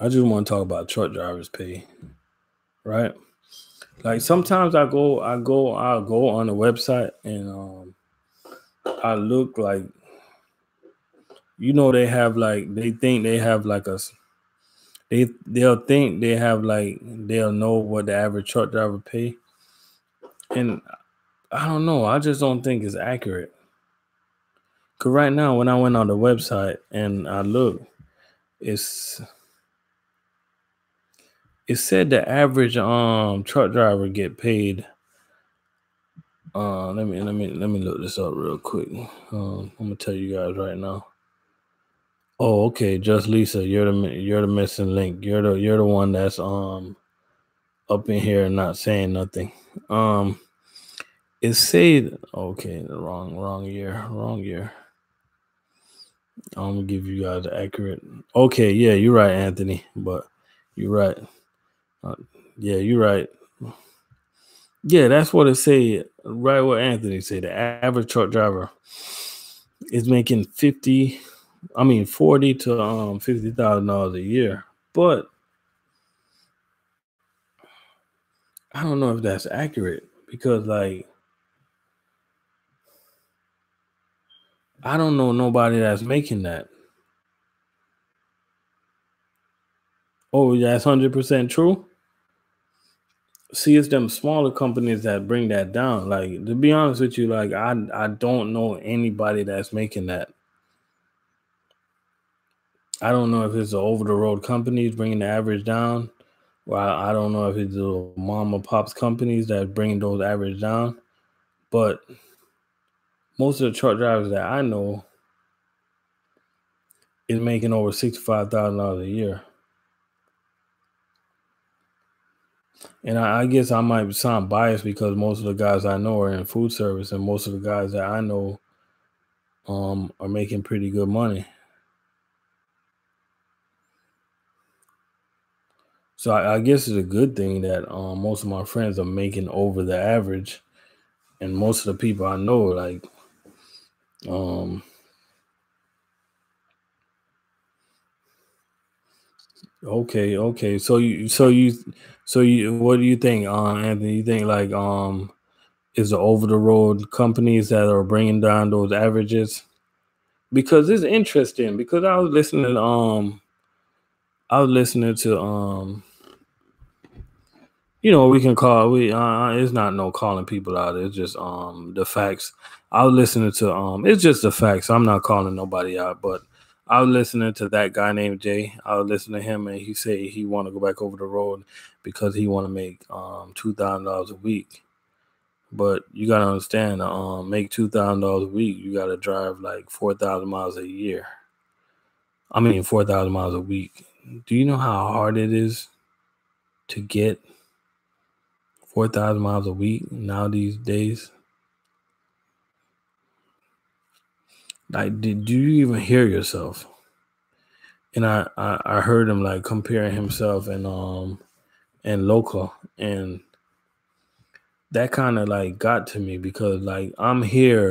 just want to talk about truck drivers pay, right? Like sometimes I'll go on the website and I look like they have like they think they have like they'll think they have like they'll know what the average truck driver pay. And I don't know, I just don't think it's accurate. Cause right now when I went on the website and I look, it's it said the average truck driver get paid. Let me look this up real quick. I'm gonna tell you guys right now. Oh, okay, just Lisa, you're the missing link. You're the one that's up in here and not saying nothing. It said okay, the wrong year. I'm gonna give you guys the accurate. Okay, yeah, you're right, Anthony. But you're right. Yeah, you're right. Yeah, that's what it said. Right, what Anthony said. The average truck driver is making $40 to $50,000 a year. But I don't know if that's accurate because, like, I don't know nobody that's making that. Oh, that's 100% true. See, it's them smaller companies that bring that down. Like, to be honest with you, like I don't know anybody that's making that. I don't know if it's the over the road companies bringing the average down. Well, I don't know if it's the mom and pops companies that bring those average down. But most of the truck drivers that I know is making over $65,000 a year. And I guess I might sound biased because most of the guys I know are in food service, and most of the guys that I know are making pretty good money. So I guess it's a good thing that most of my friends are making over the average, and most of the people I know, like, um, okay. What do you think, Anthony? You think like is the over the road companies that are bringing down those averages? Because it's interesting. Because I was listening to we can call we it's not no calling people out, it's just the facts. I was listening to it's just the facts. I'm not calling nobody out, but I was listening to that guy named Jay. I was listening to him, and he said he want to go back over the road because he want to make $2,000 a week. But you gotta understand, make $2,000 a week, you gotta drive like 4,000 miles a year. I mean 4,000 miles a week. Do you know how hard it is to get 4,000 miles a week now these days? Like, did you even hear yourself? And I heard him like comparing himself and Local, and that kind of like got to me because like I'm here,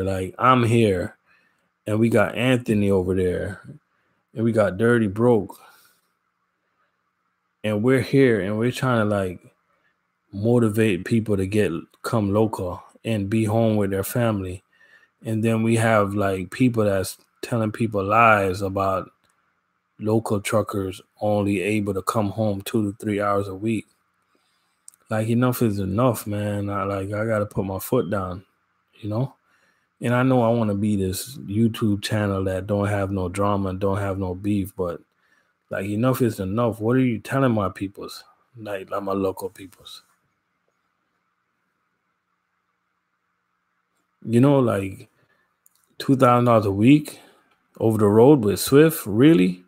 and we got Anthony over there, and we got Dirty Broke, and we're here, and we're trying to like motivate people to come local and be home with their family. And then we have like people that's telling people lies about local truckers only able to come home 2 to 3 hours a week. Like, enough is enough, man. I gotta put my foot down, you know. And I know I want to be this YouTube channel that don't have no drama and don't have no beef, but like, enough is enough. What are you telling my peoples, like my local peoples? Like $2,000 a week over the road with Swift, really?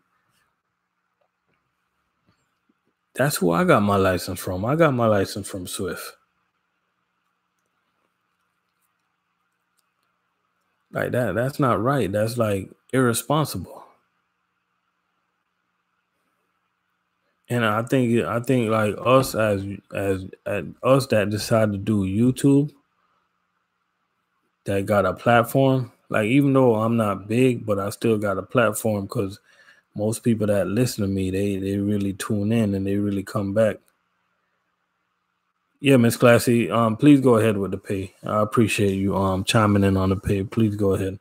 That's who I got my license from. I got my license from Swift. Like that's not right. That's like irresponsible. And I think like us as us that decide to do YouTube, that got a platform. Like, even though I'm not big, but I still got a platform because most people that listen to me, they really tune in and they really come back. Yeah, Miss Classy, please go ahead with the pay. I appreciate you chiming in on the pay. Please go ahead.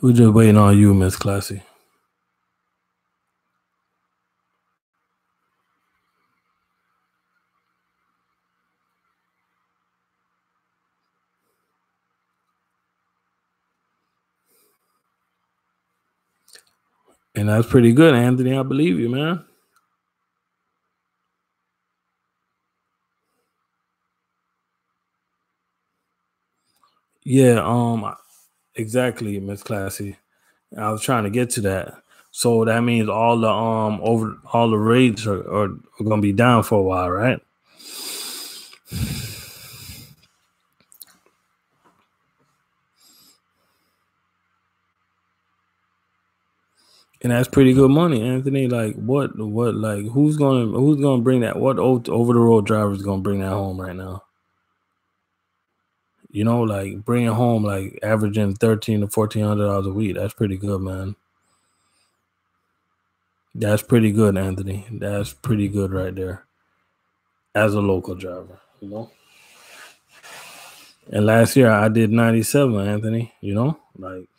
We're just waiting on you, Miss Classy. And that's pretty good, Anthony. I believe you, man. Yeah, exactly, Miss Classy. I was trying to get to that. So that means all the rates are gonna be down for a while, right? And that's pretty good money, Anthony. Like, like who's gonna bring that? What over the road driver is gonna bring that home right now? Like bringing home like averaging $1,300 to $1,400 a week. That's pretty good, man. That's pretty good, Anthony. That's pretty good right there. As a local driver, And last year I did 97, Anthony. Like,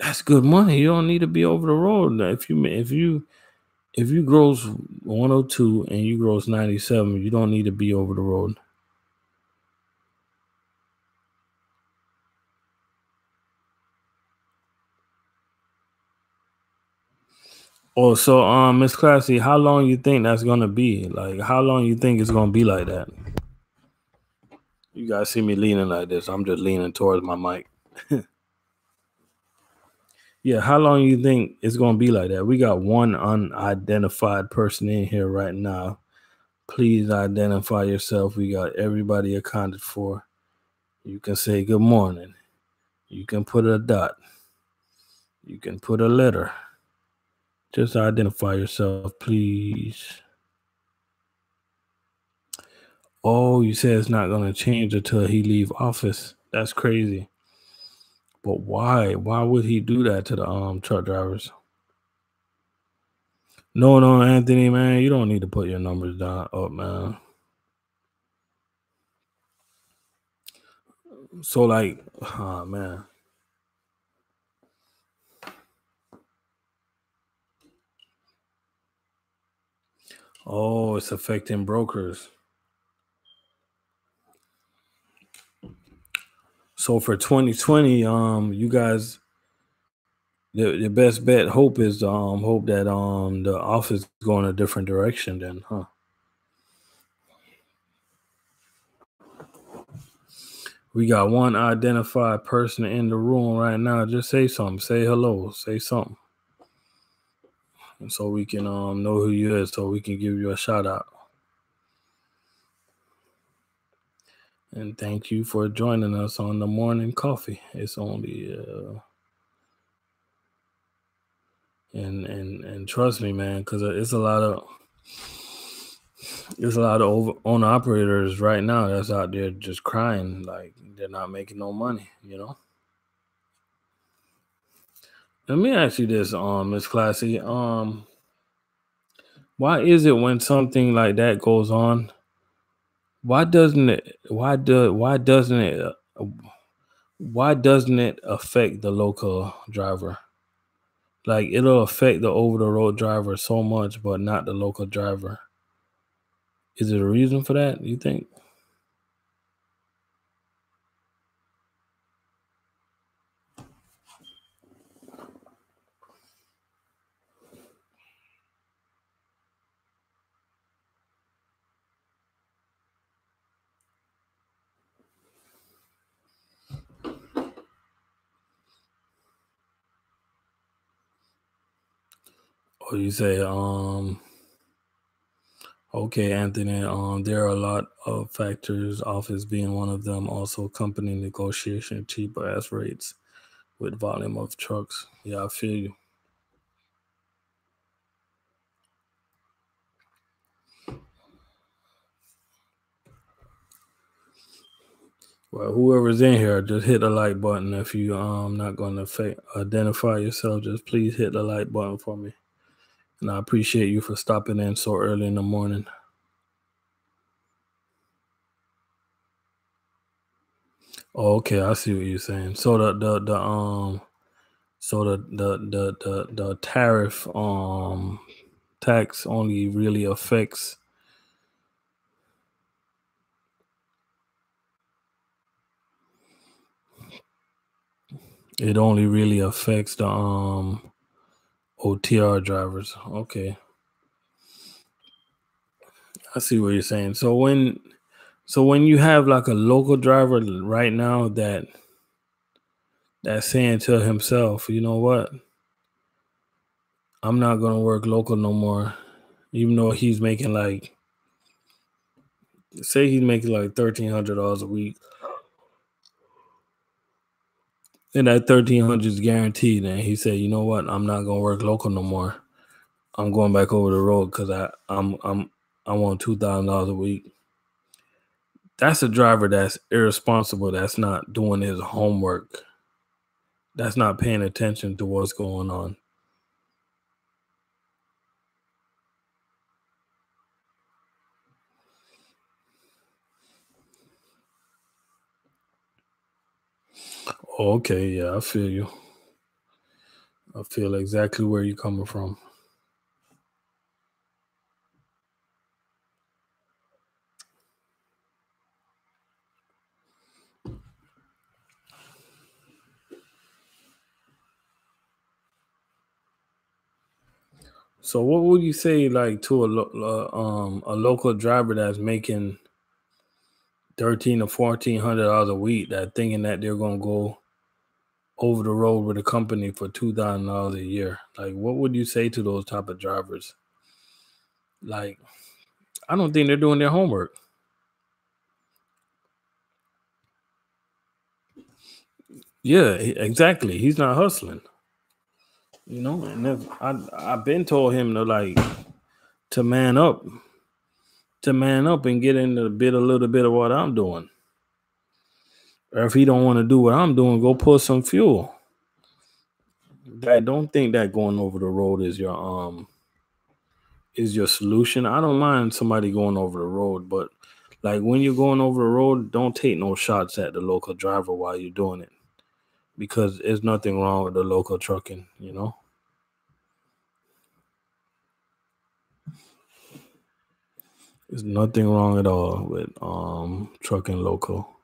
that's good money. You don't need to be over the road. If you gross 102 and you gross 97, you don't need to be over the road. Oh, so Miss Classy, how long you think that's gonna be? Like, how long you think it's gonna be like that? You guys see me leaning like this. I'm just leaning towards my mic. Yeah, how long you think it's gonna be like that? We got one unidentified person in here right now. Please identify yourself. We got everybody accounted for. You can say good morning. You can put a dot. You can put a letter. Just identify yourself, please. Oh, you said it's not gonna change until he leave office. That's crazy. But why? Why would he do that to the truck drivers? No, Anthony, man, you don't need to put your numbers down up, man. So like, oh man. Oh, it's affecting brokers. So for 2020, you guys, the best bet hope is hope that the office going a different direction then, huh? We got one identified person in the room right now. Just say something. Say hello. Say something. And so we can know who you is, so we can give you a shout out. And thank you for joining us on the morning coffee. It's only and trust me, man, because it's a lot of owner operators right now that's out there just crying like they're not making no money. Let me ask you this, Miss Classy. Why is it when something like that goes on, why doesn't it affect the local driver? Like it'll affect the over the road driver so much, but not the local driver. Is there a reason for that, you think? Or you say, okay, Anthony, there are a lot of factors, office being one of them, also company negotiation, cheaper ass rates with volume of trucks. Yeah, I feel you. Well, whoever's in here, just hit the like button. If you not gonna identify yourself, just please hit the like button for me. And I appreciate you for stopping in so early in the morning. Oh, okay, I see what you're saying. So the tariff tax only really affects, it only really affects the OTR drivers. Okay. I see what you're saying. So when you have like a local driver right now that's saying to himself, you know what? I'm not gonna work local no more, even though he's making like, say he's making like $1,300 a week, and that 1,300 is guaranteed. And he said, you know what? I'm not gonna work local no more. I'm going back over the road because I want $2,000 a week. That's a driver that's irresponsible. That's not doing his homework. That's not paying attention to what's going on. Oh, okay, yeah, I feel you. I feel exactly where you're coming from. So, what would you say, like, to a local driver that's making 13 or $1,400 a week, that thinking that they're gonna go over the road with a company for $2,000 a year. Like, what would you say to those type of drivers? Like, I don't think they're doing their homework. Yeah, exactly. He's not hustling. And I've been told him to man up, and get into a little bit of what I'm doing. Or if he don't want to do what I'm doing, go pull some fuel. I don't think that going over the road is your solution. I don't mind somebody going over the road, but like when you're going over the road, don't take no shots at the local driver while you're doing it, because there's nothing wrong with the local trucking. There's nothing wrong at all with trucking local.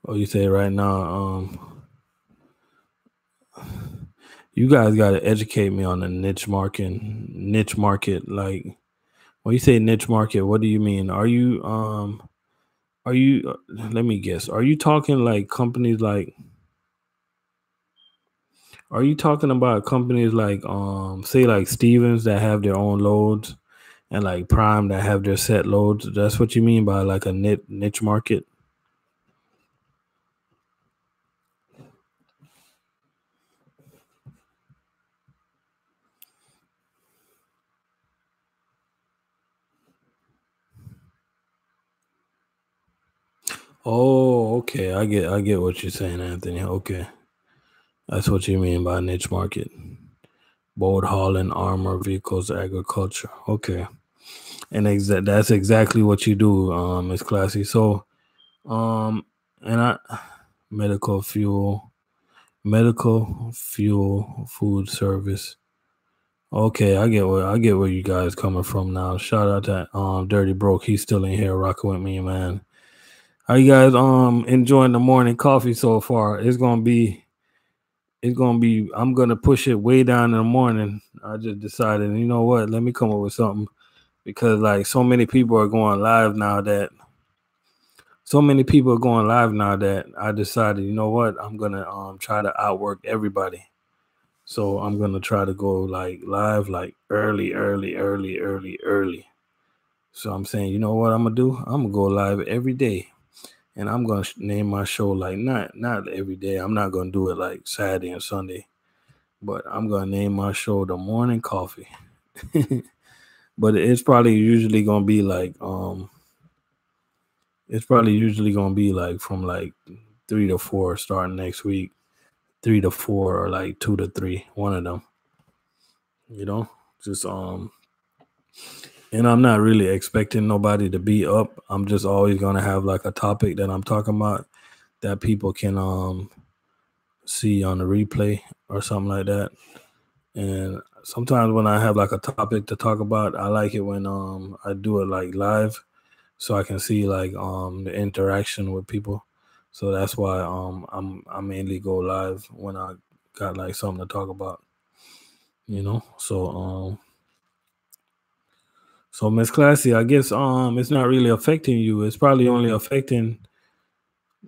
Oh, you say right now, you guys got to educate me on the niche market. Like, when you say niche market, what do you mean? Are you let me guess, are you talking like companies like, are you talking about companies like say like Stevens that have their own loads, and like Prime that have their set loads? That's what you mean by like a niche market? Oh, okay. I get what you're saying, Anthony. Okay. That's what you mean by niche market. Boat hauling, armor, vehicles, agriculture. Okay. And that's exactly what you do, Miss Classy. So, and I medical fuel, food service. Okay, I get where you guys coming from now. Shout out to Dirty Broke. He's still in here rocking with me, man. How you guys enjoying the morning coffee so far? I'm gonna push it way down in the morning. I just decided, you know what, let me come up with something, because like so many people are going live now that I decided, you know what, I'm gonna try to outwork everybody. So I'm gonna try to go like live like early. So I'm saying, you know what I'm gonna do? I'm gonna go live every day. And I'm gonna name my show like not every day. I'm not gonna do it like Saturday and Sunday, but I'm gonna name my show The Morning Coffee. But it's probably usually gonna be like from like 3 to 4 starting next week. 3 to 4 or like 2 to 3, one of them. Just and I'm not really expecting nobody to be up. I'm just always gonna have like a topic that I'm talking about that people can see on the replay or something like that. And sometimes when I have like a topic to talk about, I like it when I do it like live, so I can see like the interaction with people. So that's why I mainly go live when I got like something to talk about. So Miss Classy, I guess it's not really affecting you. It's probably only affecting.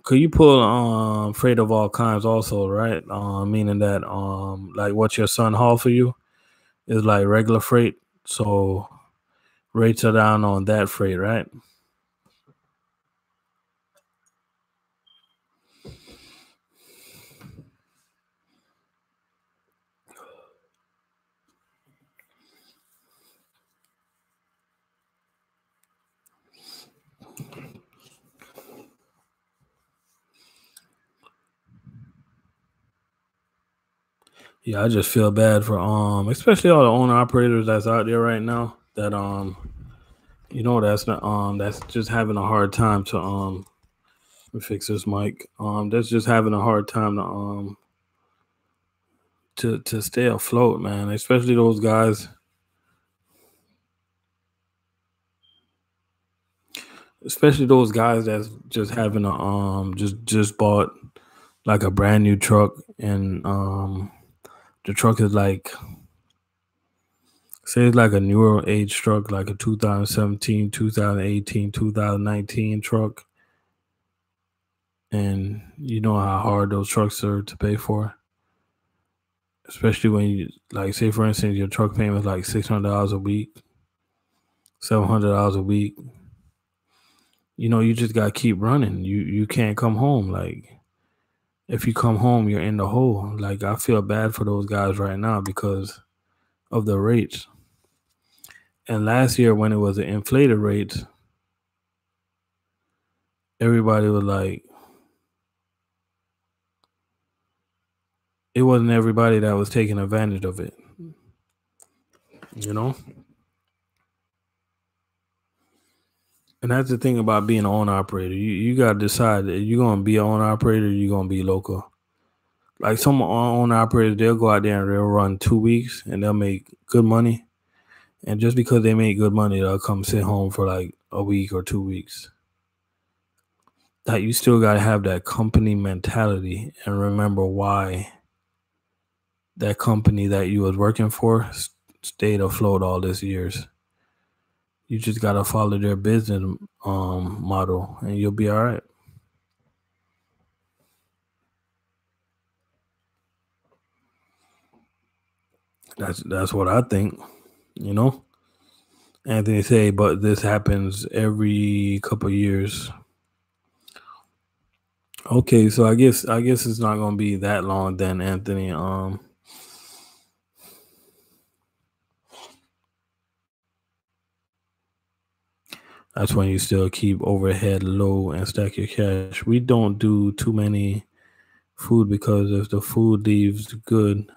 Could you pull freight of all kinds also, right? Meaning that like what your son haul for you is like regular freight. So rates are down on that freight, right? Yeah, I just feel bad for especially all the owner operators that's out there right now that that's not that's just having a hard time to let me fix this mic. That's just having a hard time to stay afloat, man. Especially those guys. Especially those guys that's just having a just bought like a brand new truck, and the truck is like, say it's like a newer age truck, like a 2017, 2018, 2019 truck. and you know how hard those trucks are to pay for, especially when you, like, say for instance your truck payment is like $600 a week, $700 a week. You know, you just gotta keep running. You can't come home. Like, if you come home, you're in the hole. Like, I feel bad for those guys right now because of the rates. And last year when it was the inflated rates, everybody was like, it wasn't everybody that was taking advantage of it, you know? And that's the thing about being an owner operator. You got to decide that you're going to be an owner operator or you're going to be local. Like, some owner operators, they'll go out there and they'll run 2 weeks and they'll make good money. And just because they make good money, they'll come sit home for like a week or 2 weeks. That you still got to have that company mentality and remember why that company that you was working for stayed afloat all these years. You just got to follow their business model and you'll be all right. That's what I think, you know? Anthony say, but this happens every couple of years. Okay, so I guess it's not gonna be that long then, Anthony. That's when you still keep overhead low and stack your cash. We don't do too many food because if the food leaves good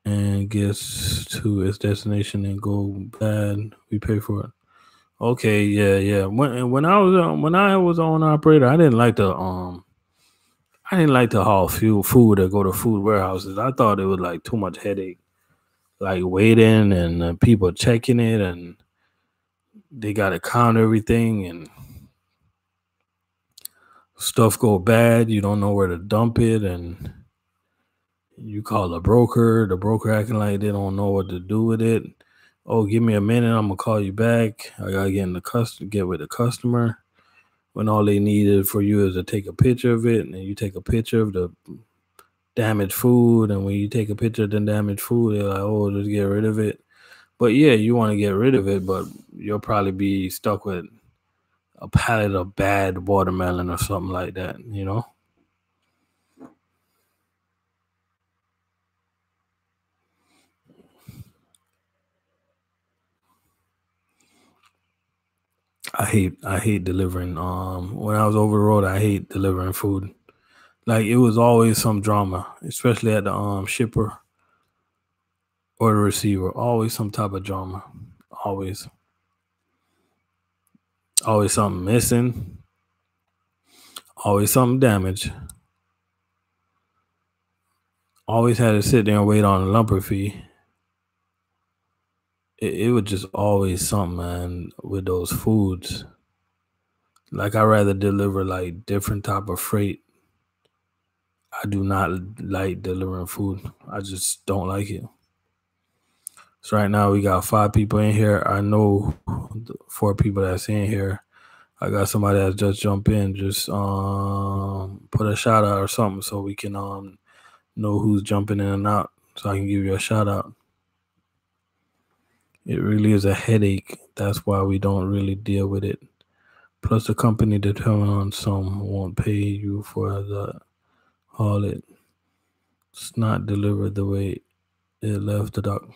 and gets to its destination and go bad, we pay for it. Okay, yeah. When I was on operator, I didn't like to haul food or go to food warehouses. I thought it was like too much headache, like waiting and people checking it, and they got to count everything, and stuff go bad. You don't know where to dump it, and you call the broker acting like they don't know what to do with it. Oh, give me a minute, I'm gonna call you back. I gotta get with the customer. When all they needed for you is to take a picture of it, and you take a picture of the damaged food, and when you take a picture of the damaged food, they're like, oh, just get rid of it. But yeah, you want to get rid of it, but you'll probably be stuck with a pallet of bad watermelon or something like that, you know? I hate delivering. When I was over the road, I hate delivering food. Like, it was always some drama, especially at the shipper or the receiver. Always some type of drama. Always. Always something missing. Always something damaged. Always had to sit there and wait on a lumber fee. It was just always something, man, with those foods. Like, I rather deliver like different type of freight. I do not like delivering food. I just don't like it. So right now we got 5 people in here. I know the 4 people that's in here. I got somebody that's just jump in. Just put a shout out or something so we can know who's jumping in and out. So I can give you a shout out. It really is a headache. That's why we don't really deal with it. Plus, the company determined on some won't pay you for the haul. It's not delivered the way it left the dock.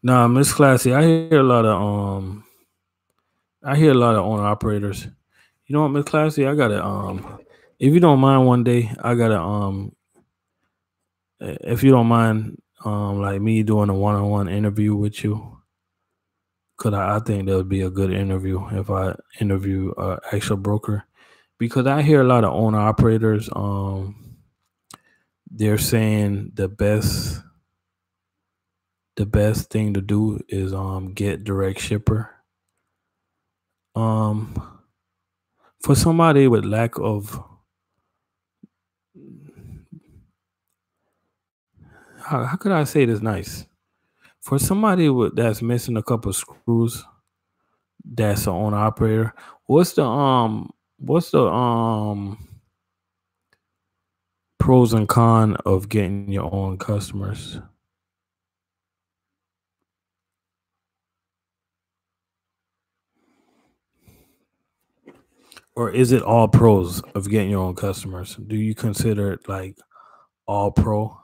Nah, Miss Classy, I hear a lot of owner operators. You know what, Miss Classy, I gotta if you don't mind one day, I gotta if you don't mind like me doing a one-on-one interview with you. Cause I think that would be a good interview if I interview an actual broker. Because I hear a lot of owner operators, they're saying the best thing to do is get direct shipper. For somebody with lack of how could I say this nice? For somebody that's missing a couple screws, that's an owner operator. What's the pros and cons of getting your own customers? Or is it all pros of getting your own customers? Do you consider it like all pro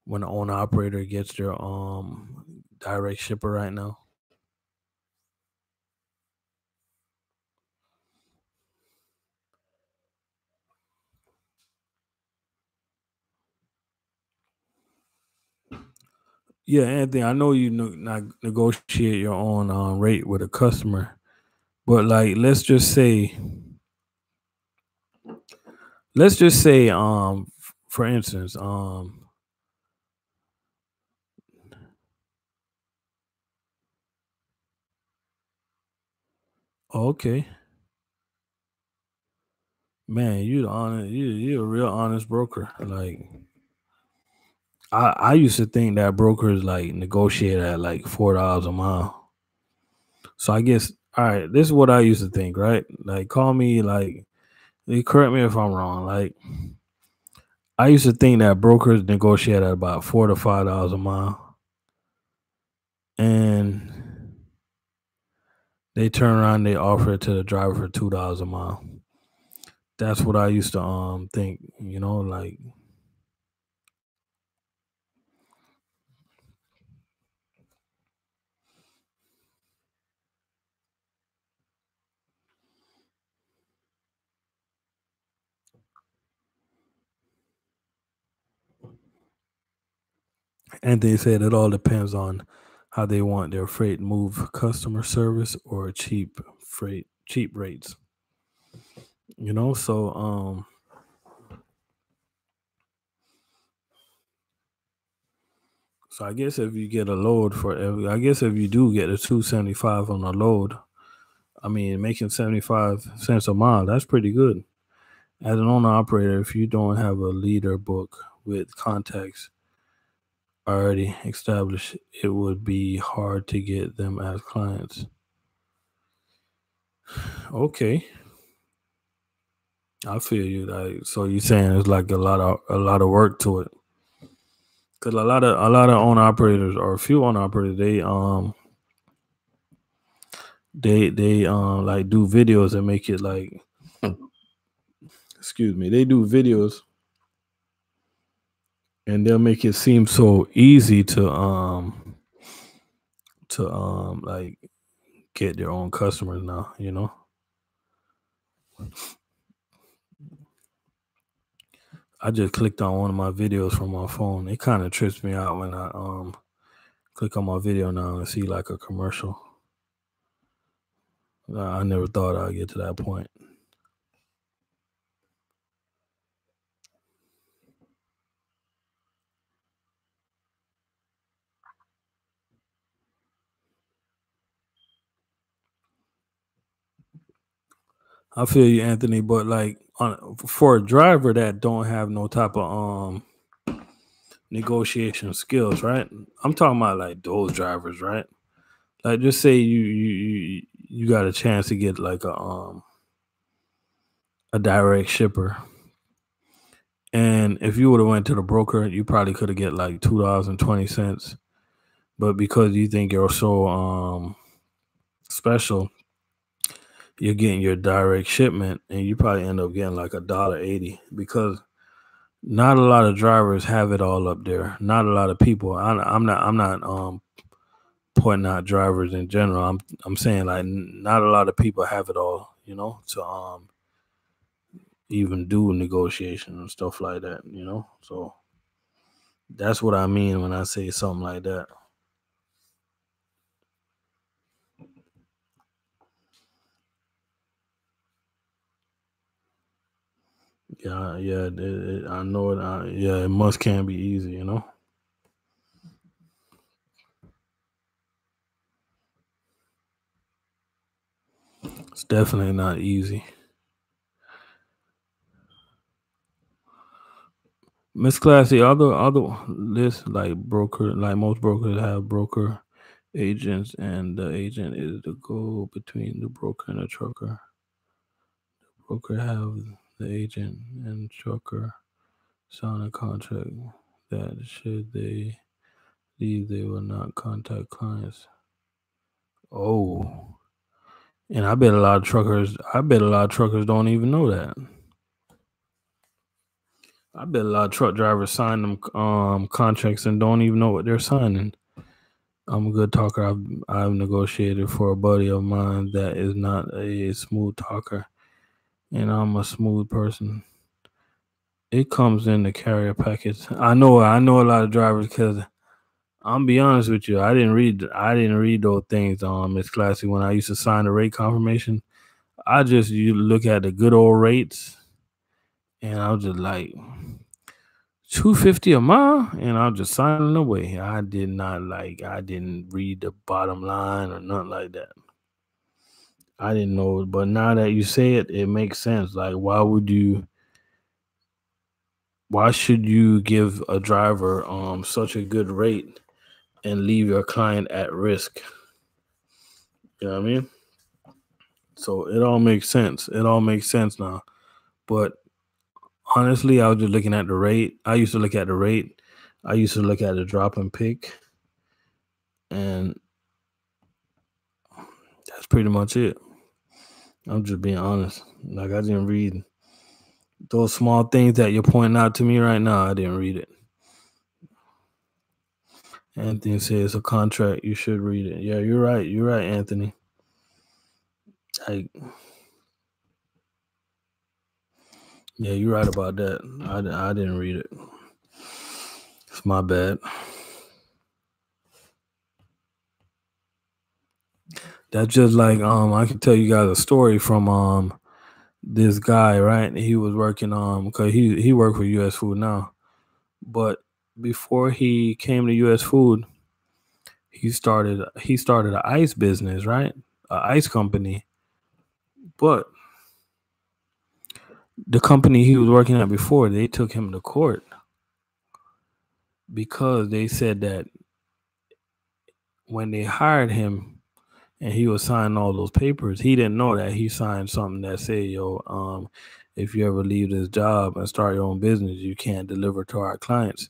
when an owner operator gets their direct shipper right now? Yeah, Anthony, I know you not negotiate your own rate with a customer, but like let's just say for instance okay, man, you're a real honest broker. Like I used to think that brokers like negotiate at like $4 a mile. So I guess all right, this is what I used to think, right? Like call me like correct me if I'm wrong. Like I used to think that brokers negotiate at about $4 to $5 a mile. And they turn around, they offer it to the driver for $2 a mile. That's what I used to think, like and they said it all depends on how they want their freight move, customer service or cheap rates. So I guess if you get a load for every I guess if you do get a 275 on a load, I mean making 75 cents a mile, that's pretty good. As an owner operator, if you don't have a leader book with contacts already established, it would be hard to get them as clients. Okay, I feel you. Like, so you saying it's like a lot of work to it. Cause a lot of owner operators or a few owner operators they like do videos and make it like excuse me, they do videos and they'll make it seem so easy to like get their own customers now. I just clicked on one of my videos from my phone. It kind of trips me out when I click on my video now and see like a commercial. I never thought I'd get to that point. I feel you, Anthony, but like for a driver that don't have no type of negotiation skills, right? I'm talking about like those drivers, right? Like just say you got a chance to get like a direct shipper. And if you would have went to the broker, you probably could have get like $2.20. But because you think you're so special, you're getting your direct shipment and you probably end up getting like $1.80 because not a lot of drivers have it all up there. Not a lot of people. I'm not pointing out drivers in general. I'm saying like not a lot of people have it all, to even do negotiation and stuff like that. So that's what I mean when I say something like that. Yeah, yeah, I know it. Yeah, it must can be easy. It's definitely not easy. Miss Classy, other lists like broker, like most brokers have broker agents, and the agent is the go between the broker and the trucker. broker have the agent and trucker sign a contract that should they leave, they will not contact clients. Oh, and I bet a lot of truckers don't even know that. I bet a lot of truck drivers sign them contracts and don't even know what they're signing. I'm a good talker. I've negotiated for a buddy of mine that is not a smooth talker, and I'm a smooth person. It comes in the carrier package. I know a lot of drivers because I'm be honest with you. I didn't read those things on Miss Classy when I used to sign the rate confirmation. You look at the good old rates, and I was just like $250 a mile, and I was just signing away. I didn't read the bottom line or nothing like that. I didn't know, but now that you say it, it makes sense. Like, why should you give a driver such a good rate and leave your client at risk? You know what I mean? So it all makes sense. It all makes sense now. But honestly, I was just looking at the rate. I used to look at the rate. I used to look at the drop and pick. And that's pretty much it. I'm just being honest. Like, I didn't read those small things that you're pointing out to me right now. I didn't read it. Anthony says a contract. You should read it. Yeah, you're right. You're right, Anthony. Yeah, you're right about that. I didn't read it. It's my bad. That's just like I can tell you guys a story from this guy, right? He was working because he worked for US Food now. But before he came to US Food, he started an ice business, right? An ice company. But the company he was working at before, they took him to court because they said that when they hired him and he was signing all those papers, he didn't know that he signed something that said, if you ever leave this job and start your own business, you can't deliver to our clients.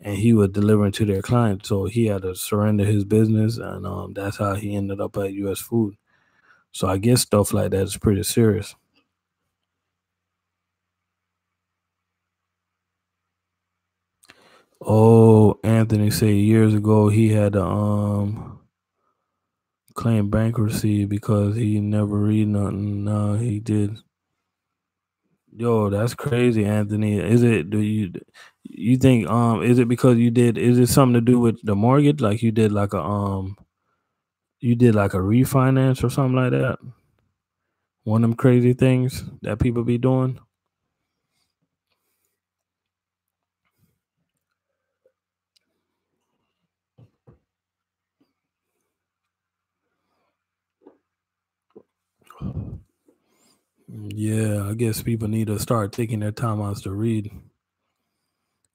And he was delivering to their clients, so he had to surrender his business, and that's how he ended up at US Food. So I guess stuff like that is pretty serious. Oh, Anthony said years ago he had to claim bankruptcy because he never read nothing. No, he did. Yo, that's crazy, Anthony. You think is it because is it something to do with the mortgage? Like you did like a refinance or something like that? One of them crazy things that people be doing? Yeah, I guess people need to start taking their time out to read.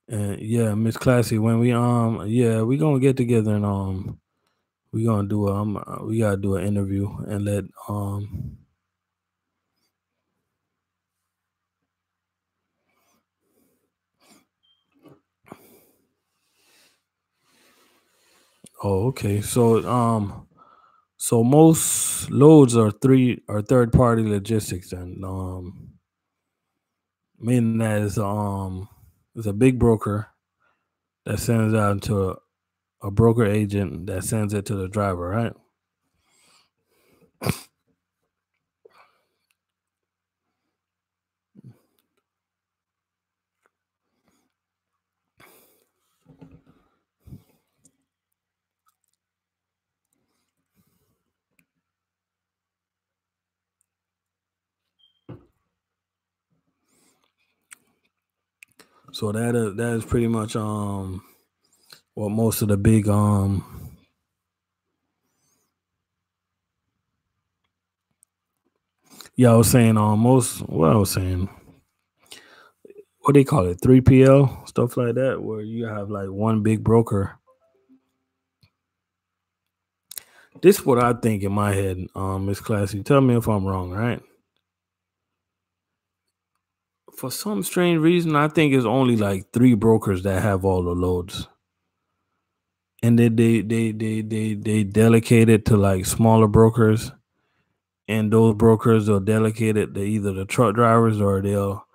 And yeah, Miss Classy, when we we gonna get together and we gonna do we gotta do an interview and let Oh, okay. So most loads are third party logistics, and meaning that it's a big broker that sends out to a broker agent that sends it to the driver, right? So that is pretty much what most of the big yeah, I was saying what they call it, 3PL, stuff like that, where you have like one big broker. This is what I think in my head, Miss Classy. Tell me if I'm wrong, right? For some strange reason, I think it's only like 3 brokers that have all the loads, and they delegate it to like smaller brokers, and those brokers will delegate it to either the truck drivers or they'll,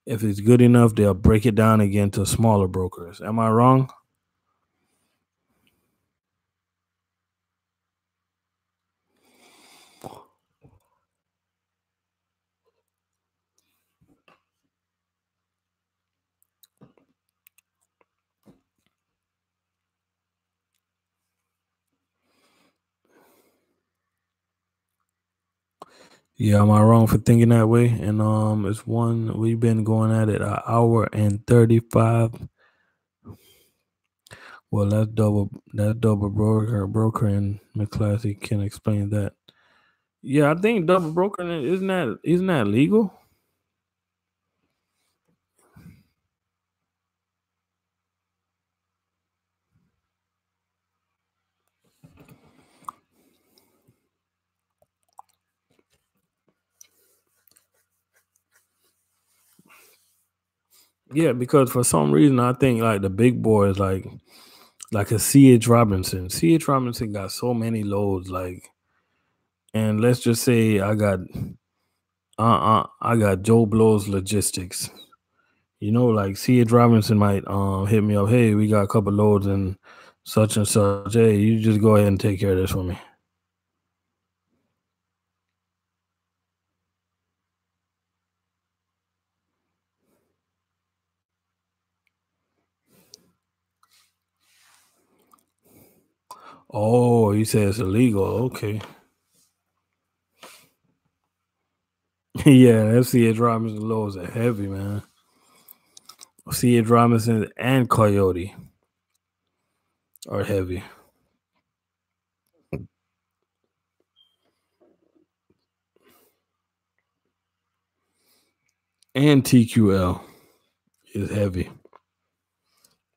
if it's good enough, they'll break it down again to smaller brokers. Am I wrong? Yeah, am I wrong for thinking that way? And it's one we've been going at it an hour and 35. Well, that's double broker and McClatchy can explain that. Yeah, I think double brokering isn't that legal? Yeah, because for some reason I think like the big boys like a C.H. Robinson. C.H. Robinson got so many loads, like, and let's just say I got Joe Blow's logistics. Like C.H. Robinson might hit me up. Hey, we got a couple loads and such and such. Hey, you just go ahead and take care of this for me. Oh, he says it's illegal. Okay. Yeah, that C.H. Robinson loads are heavy, man. C.H. Robinson and Coyote are heavy. And TQL is heavy.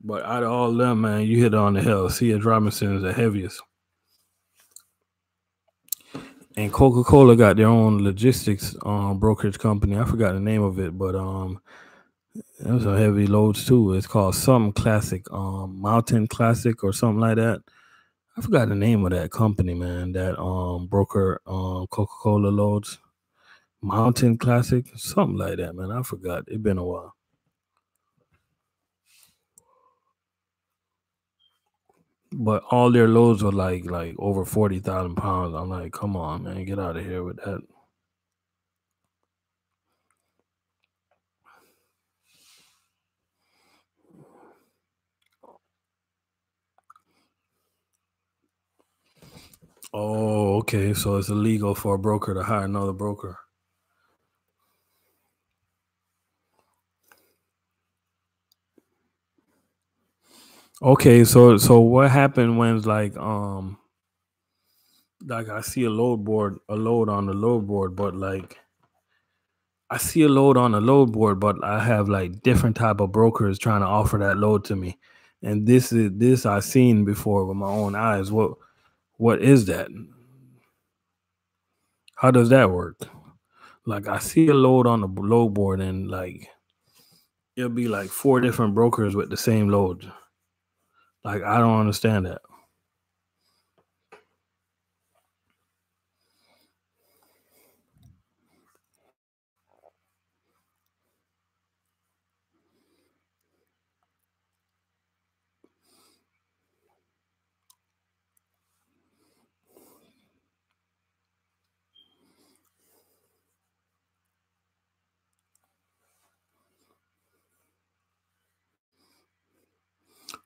But out of all of them, man, you hit on the hell. C.H. Robinson is the heaviest. And Coca-Cola got their own logistics brokerage company. I forgot the name of it, but those are heavy loads too. It's called something classic, Mountain Classic or something like that. I forgot the name of that company, man. That broker Coca-Cola loads. Mountain Classic, something like that, man. I forgot. It's been a while. But all their loads were like over 40,000 pounds. I'm like, come on, man, get out of here with that. Oh, okay. So it's illegal for a broker to hire another broker. Okay, so what happened when it's like I see a load on the load board, but like I see a load on the load board, but I have like different type of brokers trying to offer that load to me. And this I've seen before with my own eyes. What is that? How does that work? Like I see a load on the load board and like it'll be like 4 different brokers with the same load. Like I don't understand that.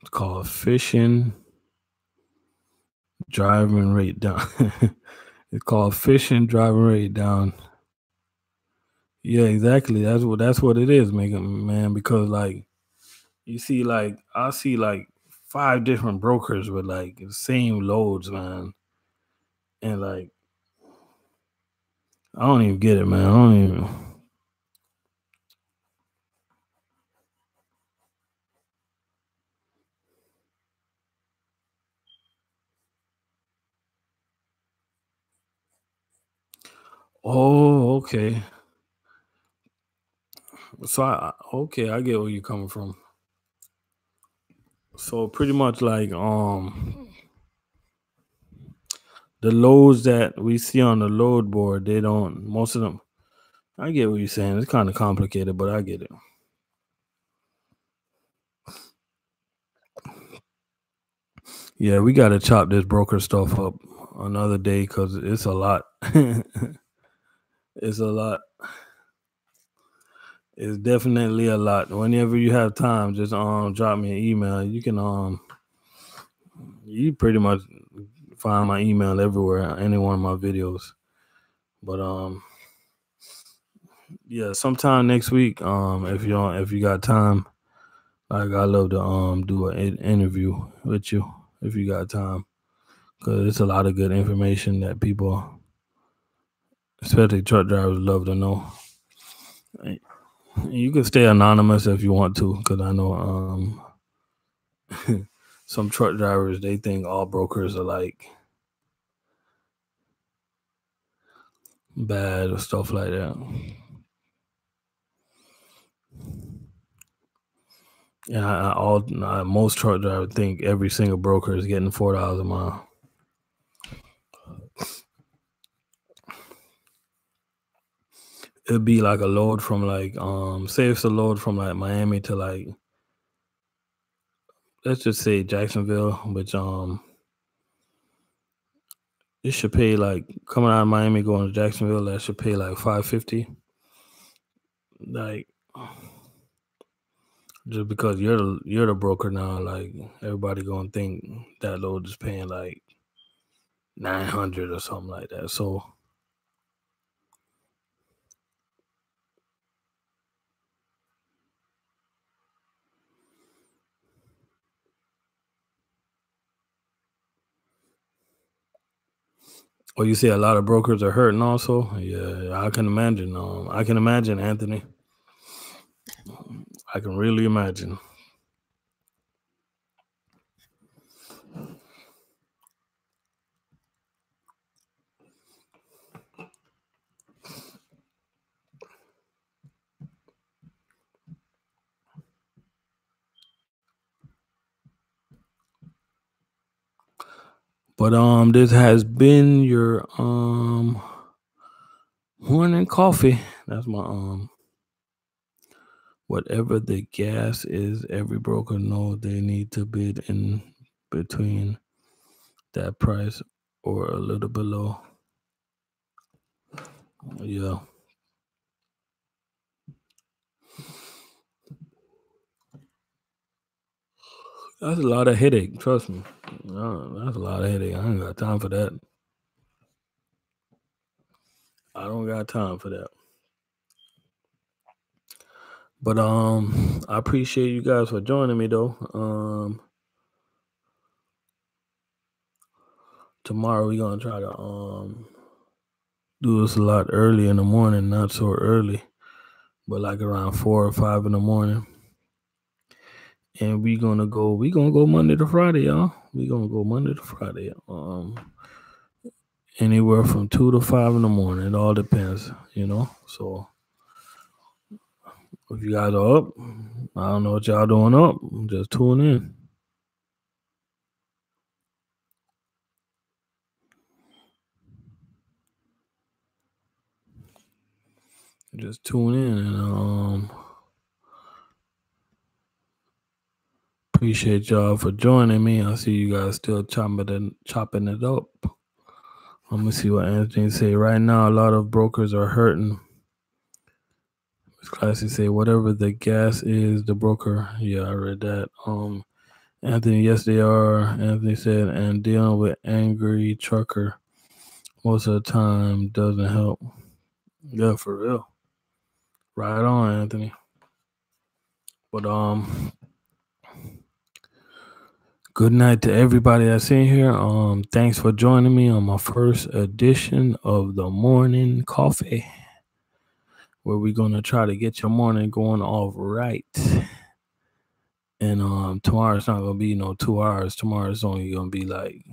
It's called fishing driving rate down. It's called fishing driving rate down. Yeah, exactly. That's what it is, man. Because like you see, like I see like 5 different brokers with like the same loads, man. And like I don't even get it, man. I don't even. Oh, okay. So okay, I get where you're coming from. So pretty much like the loads that we see on the load board, they don't most of them. I get what you're saying. It's kind of complicated, but I get it. Yeah, we got to chop this broker stuff up another day because it's a lot. It's a lot. It's definitely a lot. Whenever you have time, just drop me an email. You can you pretty much find my email everywhere, any one of my videos. But yeah, sometime next week, if you got time, like I love to do an interview with you if you got time, because it's a lot of good information that people, especially truck drivers, love to know. You can stay anonymous if you want to, because I know some truck drivers, they think all brokers are like bad or stuff like that. And most truck drivers think every single broker is getting $4 a mile. It'd be like a load from like say it's a load from like Miami to like, let's just say Jacksonville, which it should pay like, coming out of Miami going to Jacksonville, that should pay like $550. Like, just because you're the broker now, like everybody gonna think that load is paying like 900 or something like that. So or you see a lot of brokers are hurting also. Yeah, I can imagine. I can imagine, Anthony. I can really imagine. But this has been your morning coffee. That's my whatever the gas is, every broker knows they need to bid in between that price or a little below. Yeah. That's a lot of headache, trust me. That's a lot of headache. I ain't got time for that. I don't got time for that. But I appreciate you guys for joining me though. Tomorrow we're gonna try to do this a lot early in the morning, not so early, but like around 4 or 5 in the morning. And we gonna go Monday to Friday, y'all. We gonna go Monday to Friday. Anywhere from 2 to 5 in the morning. It all depends, you know. So if you guys are up, I don't know what y'all doing up. Just tune in. Just tune in and appreciate y'all for joining me. I see you guys still chopping it up. Let me see what Anthony say. Right now, a lot of brokers are hurting. Miss Classy say, whatever the gas is, the broker. Yeah, I read that. Anthony, yes, they are. Anthony said, and dealing with angry trucker most of the time doesn't help. Yeah, for real. Right on, Anthony. But good night to everybody that's in here. Thanks for joining me on my first edition of the morning coffee, where we're gonna try to get your morning going off right. And tomorrow's not gonna be 2 hours. Tomorrow's only gonna be like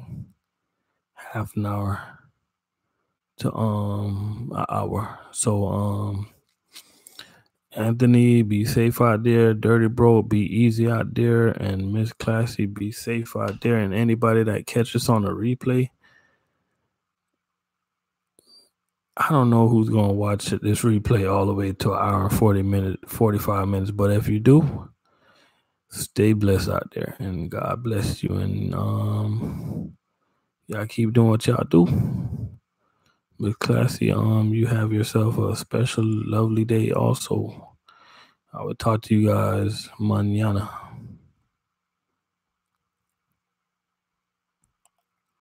half an hour to an hour. So Anthony, be safe out there. Dirty Bro, be easy out there. And Miss Classy, be safe out there. And anybody that catches on a replay, I don't know who's going to watch this replay all the way to an hour and 45 minutes. But if you do, stay blessed out there. And God bless you. And y'all keep doing what y'all do. Miss Classy, you have yourself a special, lovely day also. I will talk to you guys mañana.